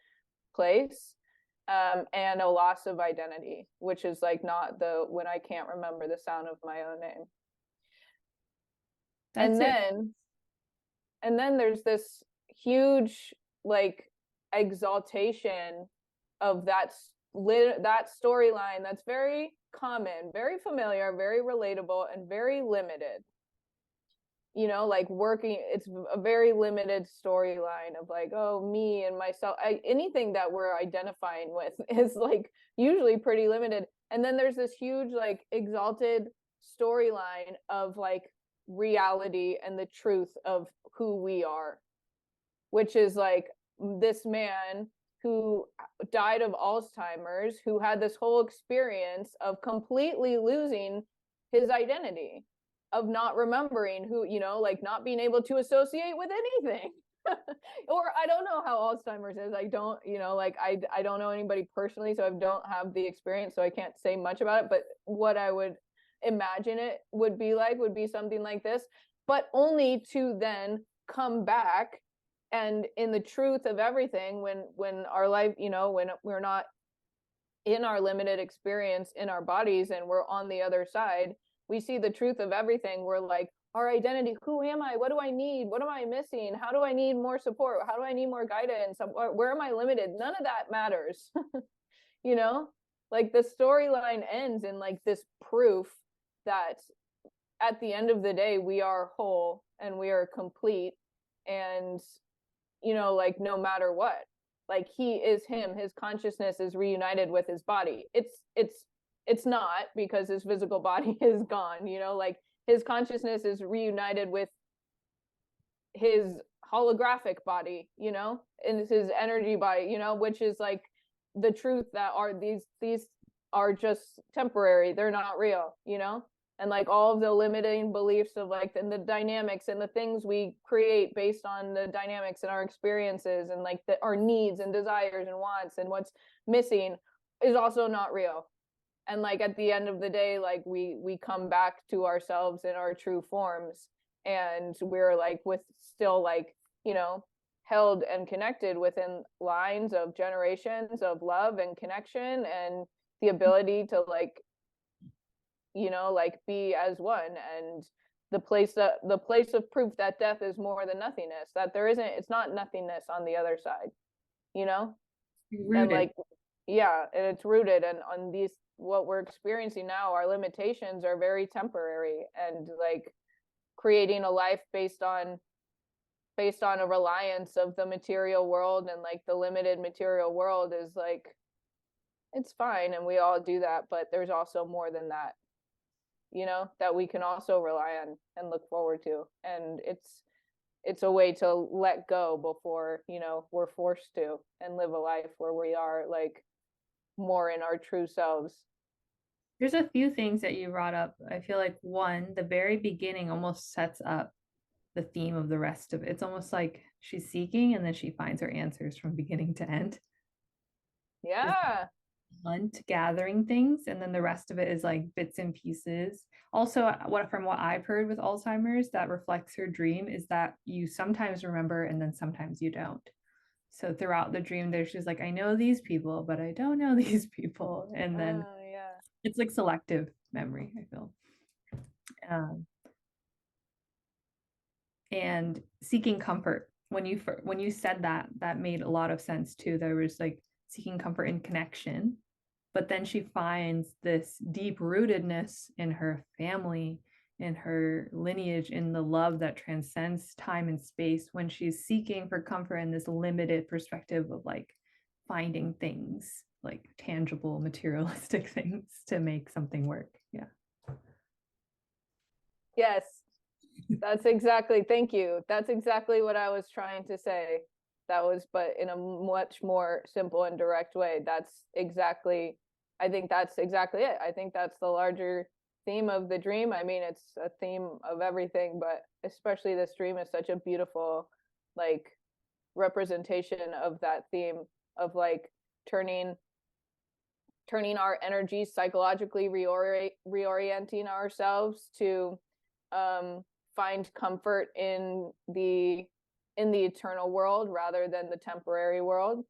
place, and a loss of identity, which is like not the when I can't remember the sound of my own name. That's and it. then and then there's this huge like exaltation of that storyline that's very common, very familiar, very relatable, and very limited. You know, like working, it's a very limited storyline of like, oh, me and myself. Anything that we're identifying with is like usually pretty limited. And then there's this huge like exalted storyline of like reality and the truth of who we are, which is like this man who died of Alzheimer's, who had this whole experience of completely losing his identity, of not remembering who, you know, like not being able to associate with anything. Or I don't know how Alzheimer's is. I don't, you know, like I don't know anybody personally, so I don't have the experience, so I can't say much about it. But what I would imagine it would be like would be something like this, but only to then come back and in the truth of everything, when our life, you know, when we're not in our limited experience in our bodies and we're on the other side, we see the truth of everything. We're like, our identity, who am I, what do I need, what am I missing, how do I need more support, how do I need more guidance, where am I limited? None of that matters. You know, like the storyline ends in like this proof that at the end of the day we are whole and we are complete, and, you know, like no matter what, like he is him, his consciousness is reunited with his body. It's not, because his physical body is gone, you know, like his consciousness is reunited with his holographic body, you know, and it's his energy body, you know, which is like the truth that are these are just temporary, they're not real, you know. And like all of the limiting beliefs of like the dynamics and the things we create based on the dynamics and our experiences and like our needs and desires and wants and what's missing is also not real. And like at the end of the day, like we come back to ourselves in our true forms, and we're like with still like, you know, held and connected within lines of generations of love and connection and the ability to like, you know, like be as one. And the place of proof that death is more than nothingness, that there isn't, it's not nothingness on the other side, you know. Rooted. And like, yeah, and it's rooted and on these, what we're experiencing now, our limitations are very temporary, and like creating a life based on a reliance of the material world and like the limited material world is like, it's fine, and we all do that, but there's also more than that, you know, that we can also rely on and look forward to. And it's a way to let go before, you know, we're forced to, and live a life where we are like more in our true selves. There's a few things that you brought up. I feel like one, the very beginning almost sets up the theme of the rest of it. It's almost like she's seeking and then she finds her answers from beginning to end. Yeah. Hunt, gathering things, and then the rest of it is like bits and pieces. Also, from what I've heard with Alzheimer's, that reflects her dream is that you sometimes remember and then sometimes you don't. So throughout the dream, there's just like, I know these people, but I don't know these people. And then Yeah. it's like selective memory, I feel. And seeking comfort. When you said that, that made a lot of sense too. There was like seeking comfort in connection, but then she finds this deep rootedness in her family, in her lineage, in the love that transcends time and space when she's seeking for comfort in this limited perspective of like finding things like tangible materialistic things to make something work. Yeah. Yes, that's exactly, thank you, that's exactly what I was trying to say. That was, but in a much more simple and direct way. That's exactly, I think that's exactly it. I think that's the larger theme of the dream. I mean, it's a theme of everything, but especially this dream is such a beautiful like representation of that theme of like turning our energies, psychologically reorienting ourselves to find comfort in the eternal world rather than the temporary world.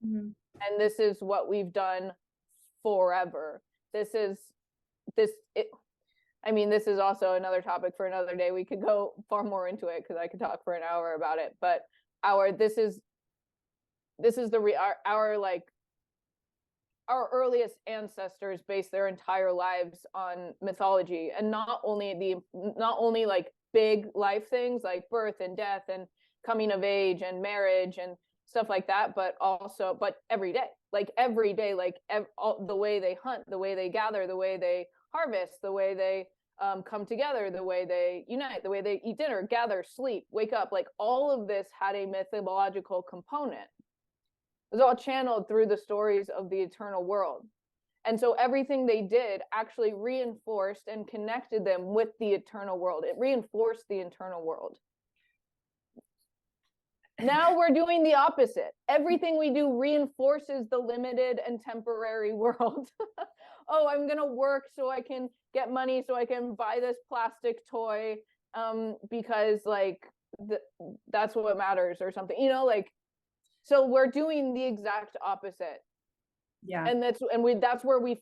Mm-hmm. And this is what we've done forever. This is I mean, this is also another topic for another day. We could go far more into it because I could talk for an hour about it. But this is our like our earliest ancestors based their entire lives on mythology, and not only like big life things like birth and death and coming of age and marriage and stuff like that, but every day, the way they hunt, the way they gather, the way they harvest, the way they come together, the way they unite, the way they eat dinner, gather, sleep, wake up, like all of this had a mythological component. It was all channeled through the stories of the eternal world. And so everything they did actually reinforced and connected them with the eternal world. It reinforced the eternal world. Now we're doing the opposite. Everything we do reinforces the limited and temporary world. Oh, I'm going to work so I can get money so I can buy this plastic toy because like that's what matters or something, you know, like, so we're doing the exact opposite. Yeah. And that's where we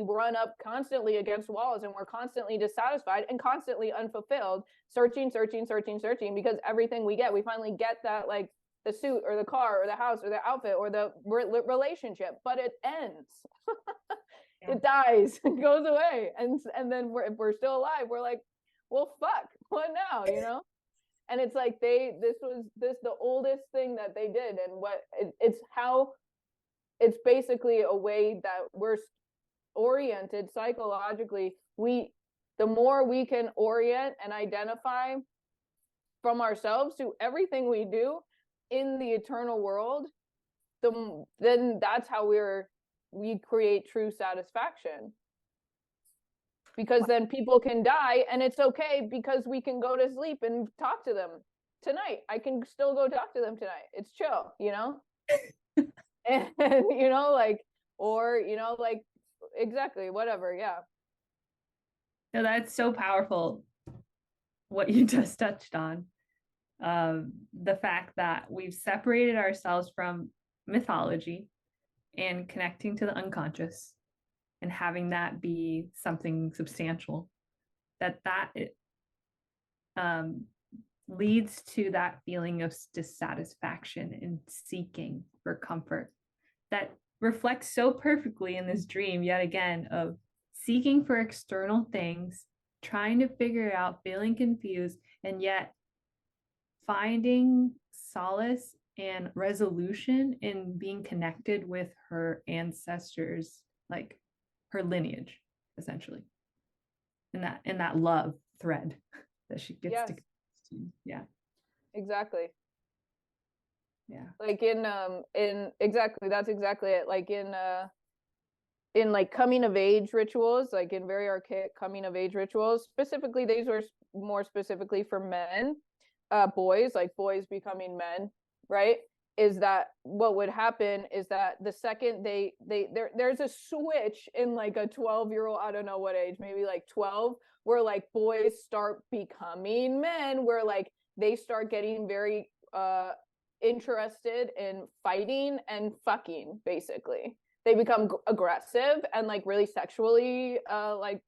run up constantly against walls, and we're constantly dissatisfied and constantly unfulfilled, searching, because everything we get, we finally get that, like the suit or the car or the house or the outfit or the relationship, but it ends. Yeah. It dies, it goes away. And then if we're still alive, we're like, well, fuck, what now, you know? And it's like this was the oldest thing that they did. And it's basically a way that we're oriented psychologically. The more we can orient and identify from ourselves to everything we do in the eternal world, then that's how we create true satisfaction. Because then people can die and it's okay, because we can go to sleep and talk to them tonight. I can still go talk to them tonight. It's chill, you know? And you know, like, or you know, like, exactly, whatever. Yeah. No, that's so powerful what you just touched on. The fact that we've separated ourselves from mythology and connecting to the unconscious and having that be something substantial, that leads to that feeling of dissatisfaction and seeking for comfort that reflects so perfectly in this dream yet again of seeking for external things, trying to figure it out, feeling confused, and yet finding solace and resolution in being connected with her ancestors, like her lineage, essentially, in that love thread that she gets to. Yeah, exactly. Yeah, like in exactly, that's exactly it. Like in like coming of age rituals, like in very archaic coming of age rituals, specifically these were more specifically for men, boys, like boys becoming men, right? Is that what would happen is that the second there's a switch in like a 12-year-old, I don't know what age, maybe like 12, where like boys start becoming men, where like they start getting very interested in fighting and fucking, basically. They become aggressive and like really sexually like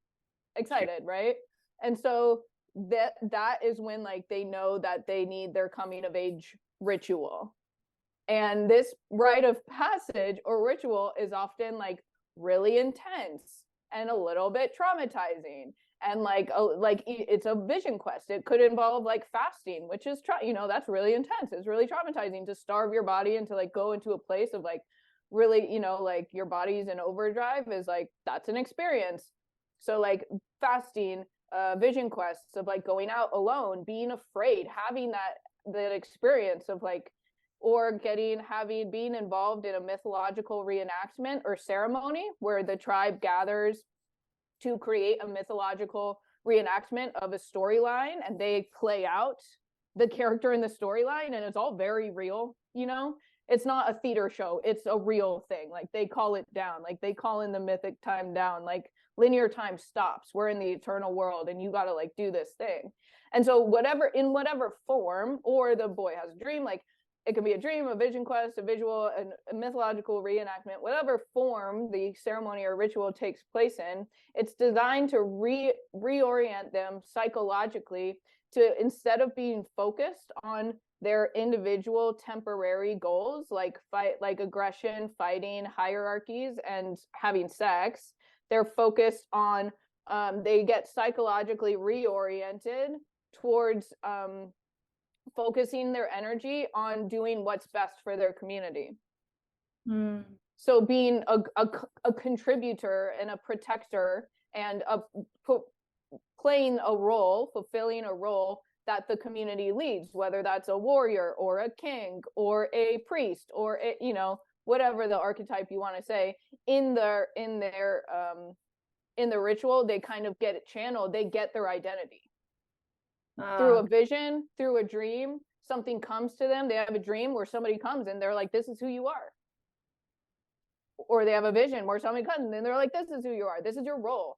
excited, right? And so that is when like they know that they need their coming of age ritual. And this rite of passage or ritual is often like really intense and a little bit traumatizing, and like it's a vision quest. It could involve like fasting, which is you know, that's really intense. It's really traumatizing to starve your body and to like go into a place of like really, you know, like your body's in overdrive, is like, that's an experience. So like fasting, vision quests of like going out alone, being afraid, having that experience of like, or being involved in a mythological reenactment or ceremony where the tribe gathers to create a mythological reenactment of a storyline, and they play out the character in the storyline, and it's all very real, you know? It's not a theater show, it's a real thing. Like they call it down, like they call in the mythic time down, like linear time stops, we're in the eternal world and you got to like do this thing. And so in whatever form, or the boy has a dream, like it could be a dream, a vision quest, a visual, a mythological reenactment, whatever form the ceremony or ritual takes place in, it's designed to reorient them psychologically to, instead of being focused on their individual temporary goals, like aggression, fighting, hierarchies, and having sex, they're focused on, they get psychologically reoriented towards focusing their energy on doing what's best for their community. So being a contributor and a protector and playing a role, fulfilling a role that the community leads, whether that's a warrior or a king or a priest or a, you know, whatever the archetype you want to say, in the ritual, they kind of get it channeled, they get their identity through a vision, through a dream. Something comes to them, they have a dream where somebody comes and they're like, this is who you are. Or they have a vision where somebody comes and they're like, this is who you are, this is your role,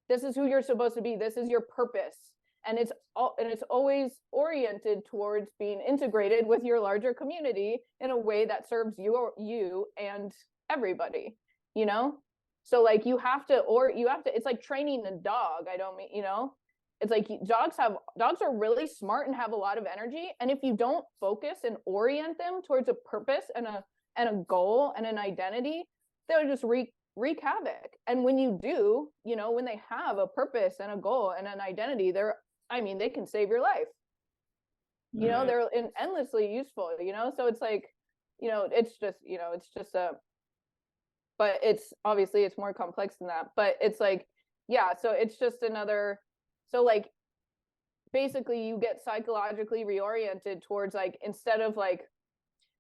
this is who you're supposed to be, this is your purpose. And it's always oriented towards being integrated with your larger community in a way that serves you and everybody, you know? So like you have to, it's like training a dog. I don't mean, you know, it's like dogs are really smart and have a lot of energy. And if you don't focus and orient them towards a purpose and a goal and an identity, they'll just wreak havoc. And when you do, you know, when they have a purpose and a goal and an identity, they can save your life. You know, they're endlessly useful, you know? So it's like, you know, it's just but it's obviously it's more complex than that. But it's like, yeah, so it's just another, so like basically you get psychologically reoriented towards like, instead of like,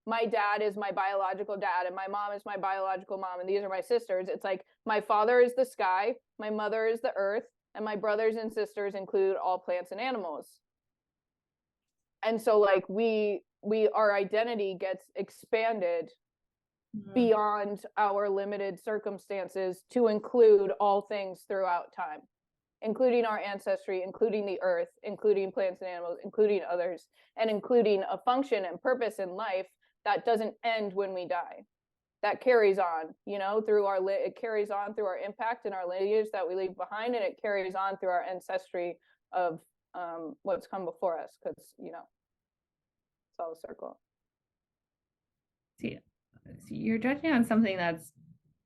my dad is my biological dad and my mom is my biological mom and these are my sisters, it's like my father is the sky, my mother is the earth, and my brothers and sisters include all plants and animals. And so like we our identity gets expanded beyond our limited circumstances to include all things throughout time, including our ancestry, including the earth, including plants and animals, including others, and including a function and purpose in life that doesn't end when we die. That carries on, you know, through our it carries on through our impact and our lineage that we leave behind, and it carries on through our ancestry of what's come before us, because you know, it's all a circle. See, you're judging on something that's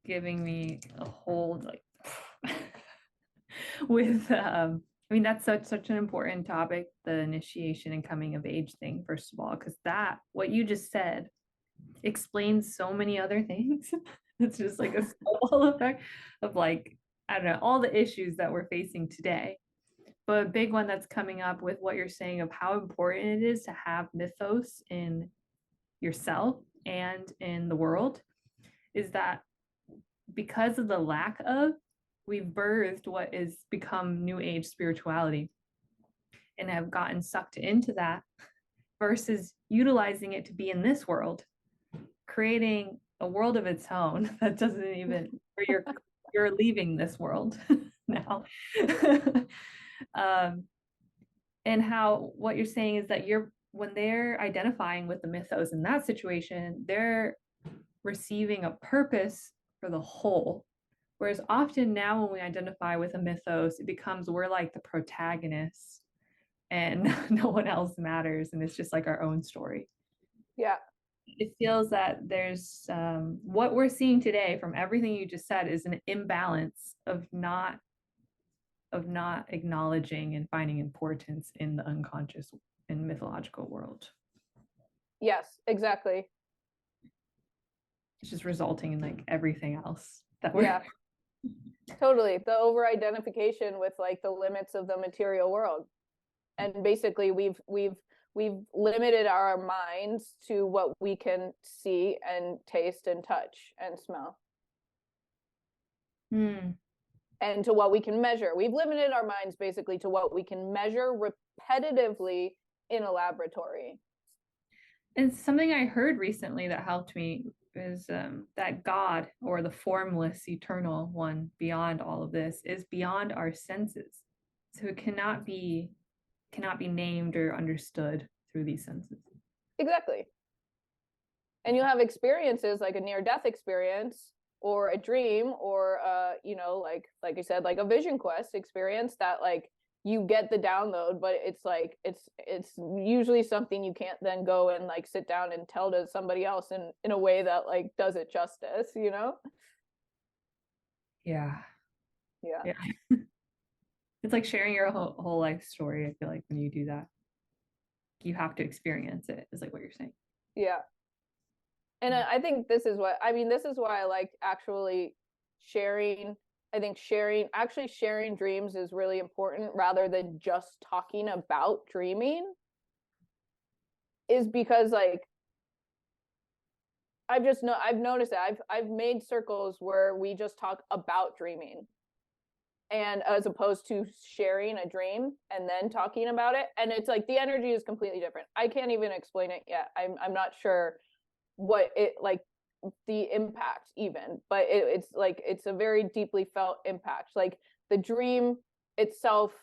giving me a whole like with I mean, that's such an important topic, the initiation and coming of age thing, first of all, because that what you just said explains so many other things. It's just like a snowball effect of like, I don't know, all the issues that we're facing today. But a big one that's coming up with what you're saying of how important it is to have mythos in yourself and in the world is that because of the lack of, we've birthed what is become new age spirituality and have gotten sucked into that versus utilizing it to be in this world, creating a world of its own that doesn't even, where you're leaving this world now. And how what you're saying is that when they're identifying with the mythos in that situation, they're receiving a purpose for the whole. Whereas often now when we identify with a mythos, it becomes we're like the protagonists and no one else matters. And it's just like our own story. Yeah. It feels that there's what we're seeing today from everything you just said is an imbalance of not acknowledging and finding importance in the unconscious and mythological world. Yes, exactly. It's just resulting in like everything else that we're yeah totally, the over identification with like the limits of the material world, and basically we've limited our minds to what we can see and taste and touch and smell and to what we can measure. We've limited our minds basically to what we can measure repetitively in a laboratory. And something I heard recently that helped me is that God, or the formless eternal one beyond all of this, is beyond our senses. So it cannot be named or understood through these senses. Exactly. And you'll have experiences like a near-death experience or a dream or you know, like I said, like a vision quest experience that like you get the download, but it's like it's usually something you can't then go and like sit down and tell to somebody else in a way that like does it justice, you know? Yeah. Yeah. It's like sharing your whole life story. I feel like when you do that, you have to experience it, is like what you're saying. Yeah. And I think this is why I like actually sharing. I think sharing dreams is really important rather than just talking about dreaming, is because like I've noticed that I've made circles where we just talk about dreaming, and as opposed to sharing a dream and then talking about it, and it's like the energy is completely different. I can't even explain it yet. I'm not sure what it like the impact even, but it's like it's a very deeply felt impact. Like the dream itself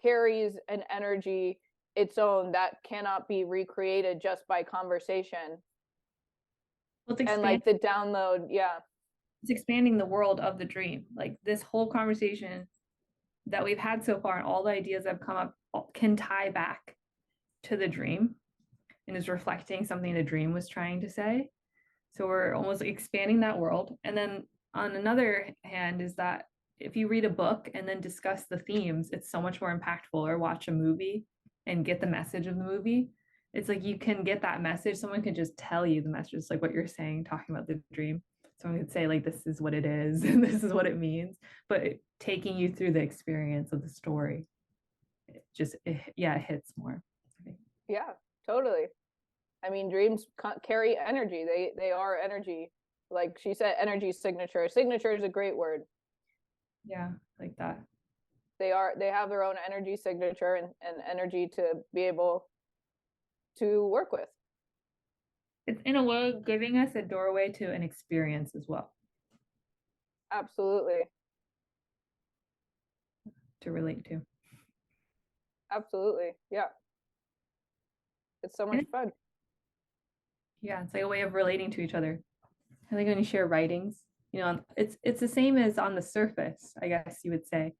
carries an energy its own that cannot be recreated just by conversation. Well, and like the download, it's expanding the world of the dream. Like this whole conversation that we've had so far and all the ideas that have come up can tie back to the dream and is reflecting something the dream was trying to say. So we're almost expanding that world. And then on another hand is that if you read a book and then discuss the themes, it's so much more impactful, or watch a movie and get the message of the movie. It's like you can get that message. Someone can just tell you the message, like what you're saying, talking about the dream. Someone could say like, this is what it is and this is what it means, but taking you through the experience of the story it hits more, I think. Yeah, totally. I mean, dreams carry energy. They are energy. Like she said, energy signature. Signature is a great word. Yeah, like that. They have their own energy signature and energy to be able to work with. It's in a way giving us a doorway to an experience as well Absolutely. to relate to. Absolutely. Yeah. It's so much fun. Yeah, it's like a way of relating to each other. I think when you share writings, it's the same as on the surface, I guess you would say.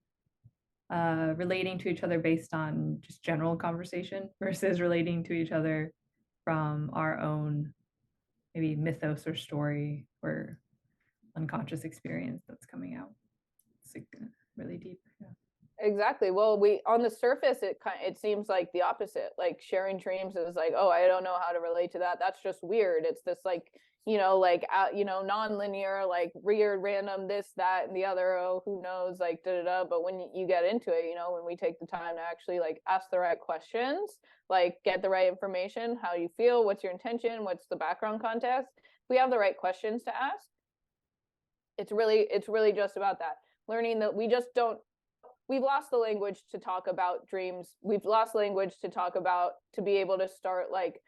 Relating to each other based on just general conversation versus relating to each other from our own maybe mythos or story or unconscious experience that's coming out. It's like really deep. Yeah. Exactly. Well, we on the surface it seems like the opposite. Like sharing dreams is like, oh, I don't know how to relate to that. That's just weird. It's this like, non-linear, like weird, random, this, that, and the other. Oh, who knows? Like da da da. But when you get into it, when we take the time to actually like ask the right questions, like get the right information, how you feel, what's your intention, what's the background context. If we have the right questions to ask, it's really just about that. Learning that we've lost the language to talk about dreams. We've lost language to be able to start like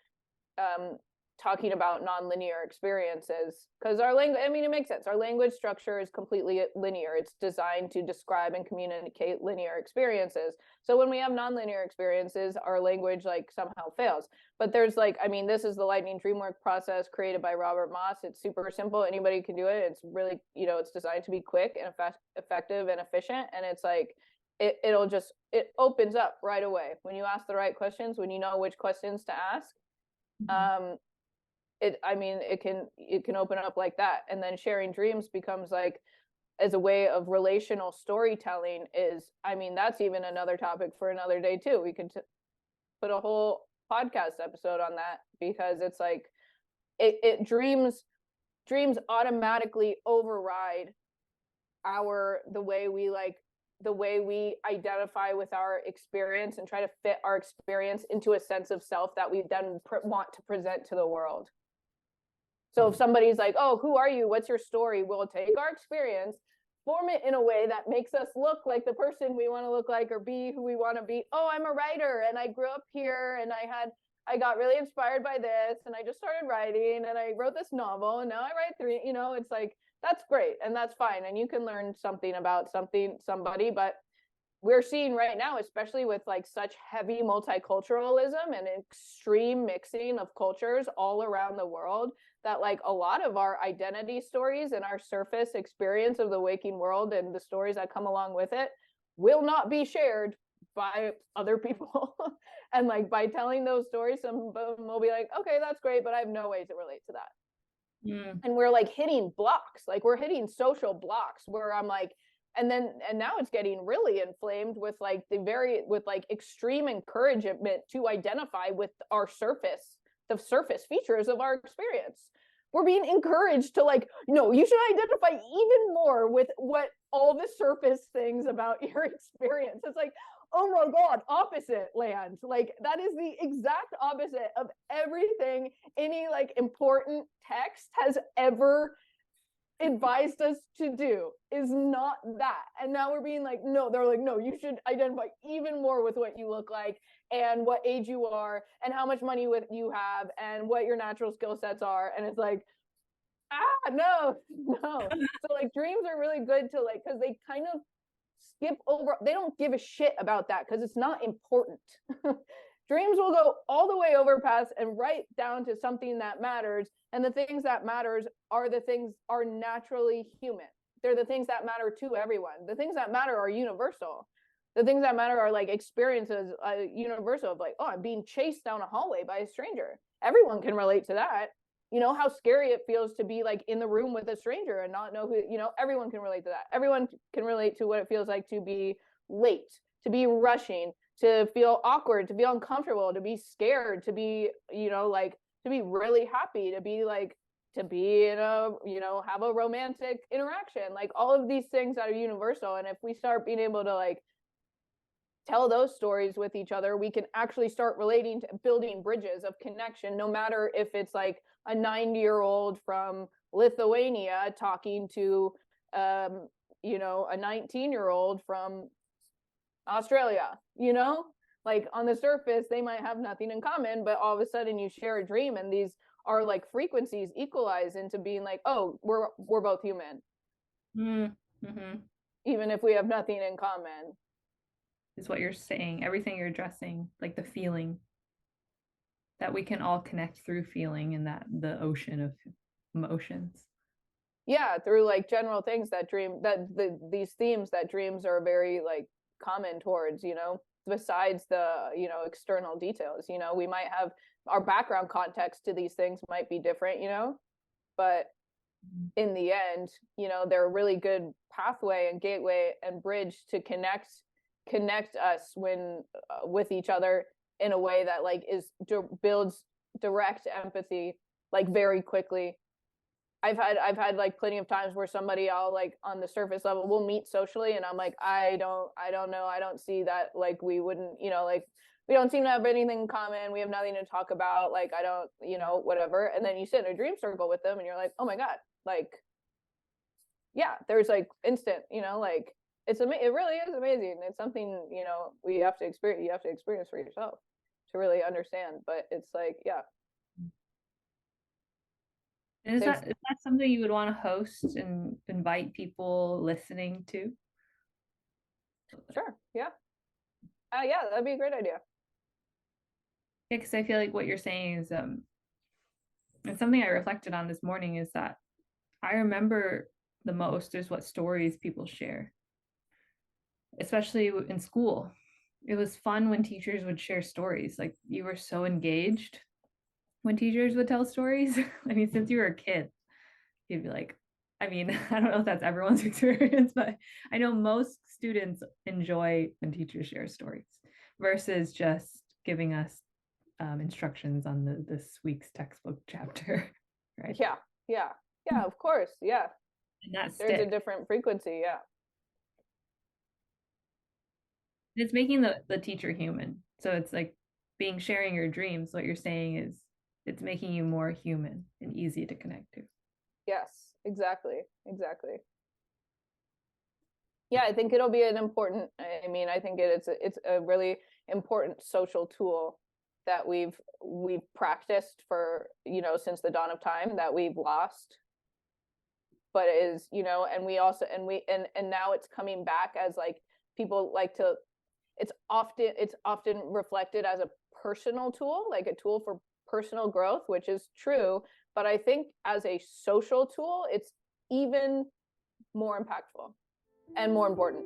talking about nonlinear experiences, because our language, I mean, it makes sense. Our language structure is completely linear. It's designed to describe and communicate linear experiences. So when we have nonlinear experiences, our language like somehow fails. But there's like, I mean, this is the lightning dream work process created by Robert Moss. It's super simple. Anybody can do it. It's really, it's designed to be quick and effective and efficient. And it's like, it opens up right away when you ask the right questions, when you know which questions to ask. It can open up like that. And then sharing dreams becomes like, as a way of relational storytelling that's even another topic for another day too. We could put a whole podcast episode on that, because it's like dreams automatically override the way we identify with our experience and try to fit our experience into a sense of self that we then want to present to the world. So if somebody's like, oh, who are you? What's your story? We'll take our experience, form it in a way that makes us look like the person we want to look like or be who we want to be. Oh, I'm a writer and I grew up here and I got really inspired by this and I just started writing and I wrote this novel and now I write three, it's like, that's great and that's fine. And you can learn something about somebody, but we're seeing right now, especially with like such heavy multiculturalism and extreme mixing of cultures all around the world, that like a lot of our identity stories and our surface experience of the waking world and the stories that come along with it will not be shared by other people. And like by telling those stories, some will be like, okay, that's great, but I have no way to relate to that. And we're like hitting blocks, like we're hitting social blocks where I'm like, and now it's getting really inflamed with like extreme encouragement to identify with the surface features of our experience. We're being encouraged to like, no, you should identify even more with what all the surface things about your experience. It's like, oh my God, opposite land. Like that is the exact opposite of everything any like important text has ever advised us to do, is not that. And now we're being like, no, they're like, no, you should identify even more with what you look like and what age you are and how much money you have and what your natural skill sets are. And it's like, no. So like dreams are really good to like, because they kind of skip over, they don't give a shit about that because it's not important. Dreams will go all the way over past and right down to something that matters. And the things that matters are naturally human. They're the things that matter to everyone. The things that matter are universal. The things that matter are like experiences, universal, of like, oh, I'm being chased down a hallway by a stranger. Everyone can relate to that. How scary it feels to be like in the room with a stranger and not know who, everyone can relate to that. Everyone can relate to what it feels like to be late, to be rushing, to feel awkward, to feel uncomfortable, to be scared, to be, to be really happy, to be in a, have a romantic interaction, like all of these things that are universal. And if we start being able to like tell those stories with each other, we can actually start relating to building bridges of connection, no matter if it's like a 90-year-old from Lithuania talking to you know, a 19-year-old from Australia, you know? Like on the surface, they might have nothing in common, but all of a sudden you share a dream and these are like frequencies equalize into being like, oh, we're both human. Mm-hmm. Even if we have nothing in common. Is what you're saying. Everything you're addressing, like the feeling that we can all connect through feeling in that the ocean of emotions. Yeah, through like general things that these themes that dreams are very like common towards, you know, besides the, you know, external details. You know, we might have our background context to these things might be different, you know, but in the end, you know, they're a really good pathway and gateway and bridge to connect us when with each other in a way that like builds direct empathy like very quickly. I've had like plenty of times where somebody I'll like on the surface level we'll meet socially and I'm like I don't know, I don't see that, like we wouldn't, you know, like we don't seem to have anything in common, we have nothing to talk about, like I don't, you know, whatever. And then you sit in a dream circle with them and you're like, oh my god, like yeah, there's like instant, you know, like it really is amazing. It's something, you know, you have to experience for yourself to really understand. But it's like, yeah, And is that something you would want to host and invite people listening to? sure, yeah, yeah, that'd be a great idea. Yeah, because I feel like what you're saying is and something I reflected on this morning is that I remember the most is what stories people share, especially in school. It was fun when teachers would share stories. Like you were so engaged when teachers would tell stories. I mean, since you were a kid, you'd be like, I mean, I don't know if that's everyone's experience, but I know most students enjoy when teachers share stories versus just giving us instructions on this week's textbook chapter, right? Yeah, yeah, yeah, of course, yeah. And that There's a stick. different frequency, yeah. It's making the teacher human. So it's like being sharing your dreams. What you're saying is it's making you more human and easy to connect to. Yes, exactly, exactly. Yeah, I think it'll be an important, I mean, I think it's a really important social tool that we've practiced for, you know, since the dawn of time, that we've lost, but it is, you know, and we also and now it's coming back as like people like to, it's often reflected as a personal tool, like a tool for personal growth, which is true, but I think as a social tool it's even more impactful and more important.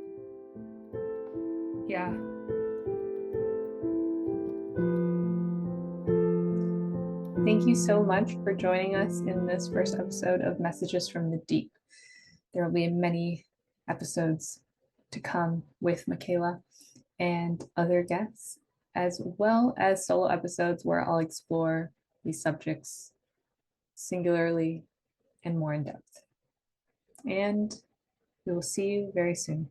Yeah. Thank you so much for joining us in this first episode of Messages from the Deep. There will be many episodes to come with Michaela and other guests, as well as solo episodes where I'll explore these subjects singularly and more in depth. And we will see you very soon.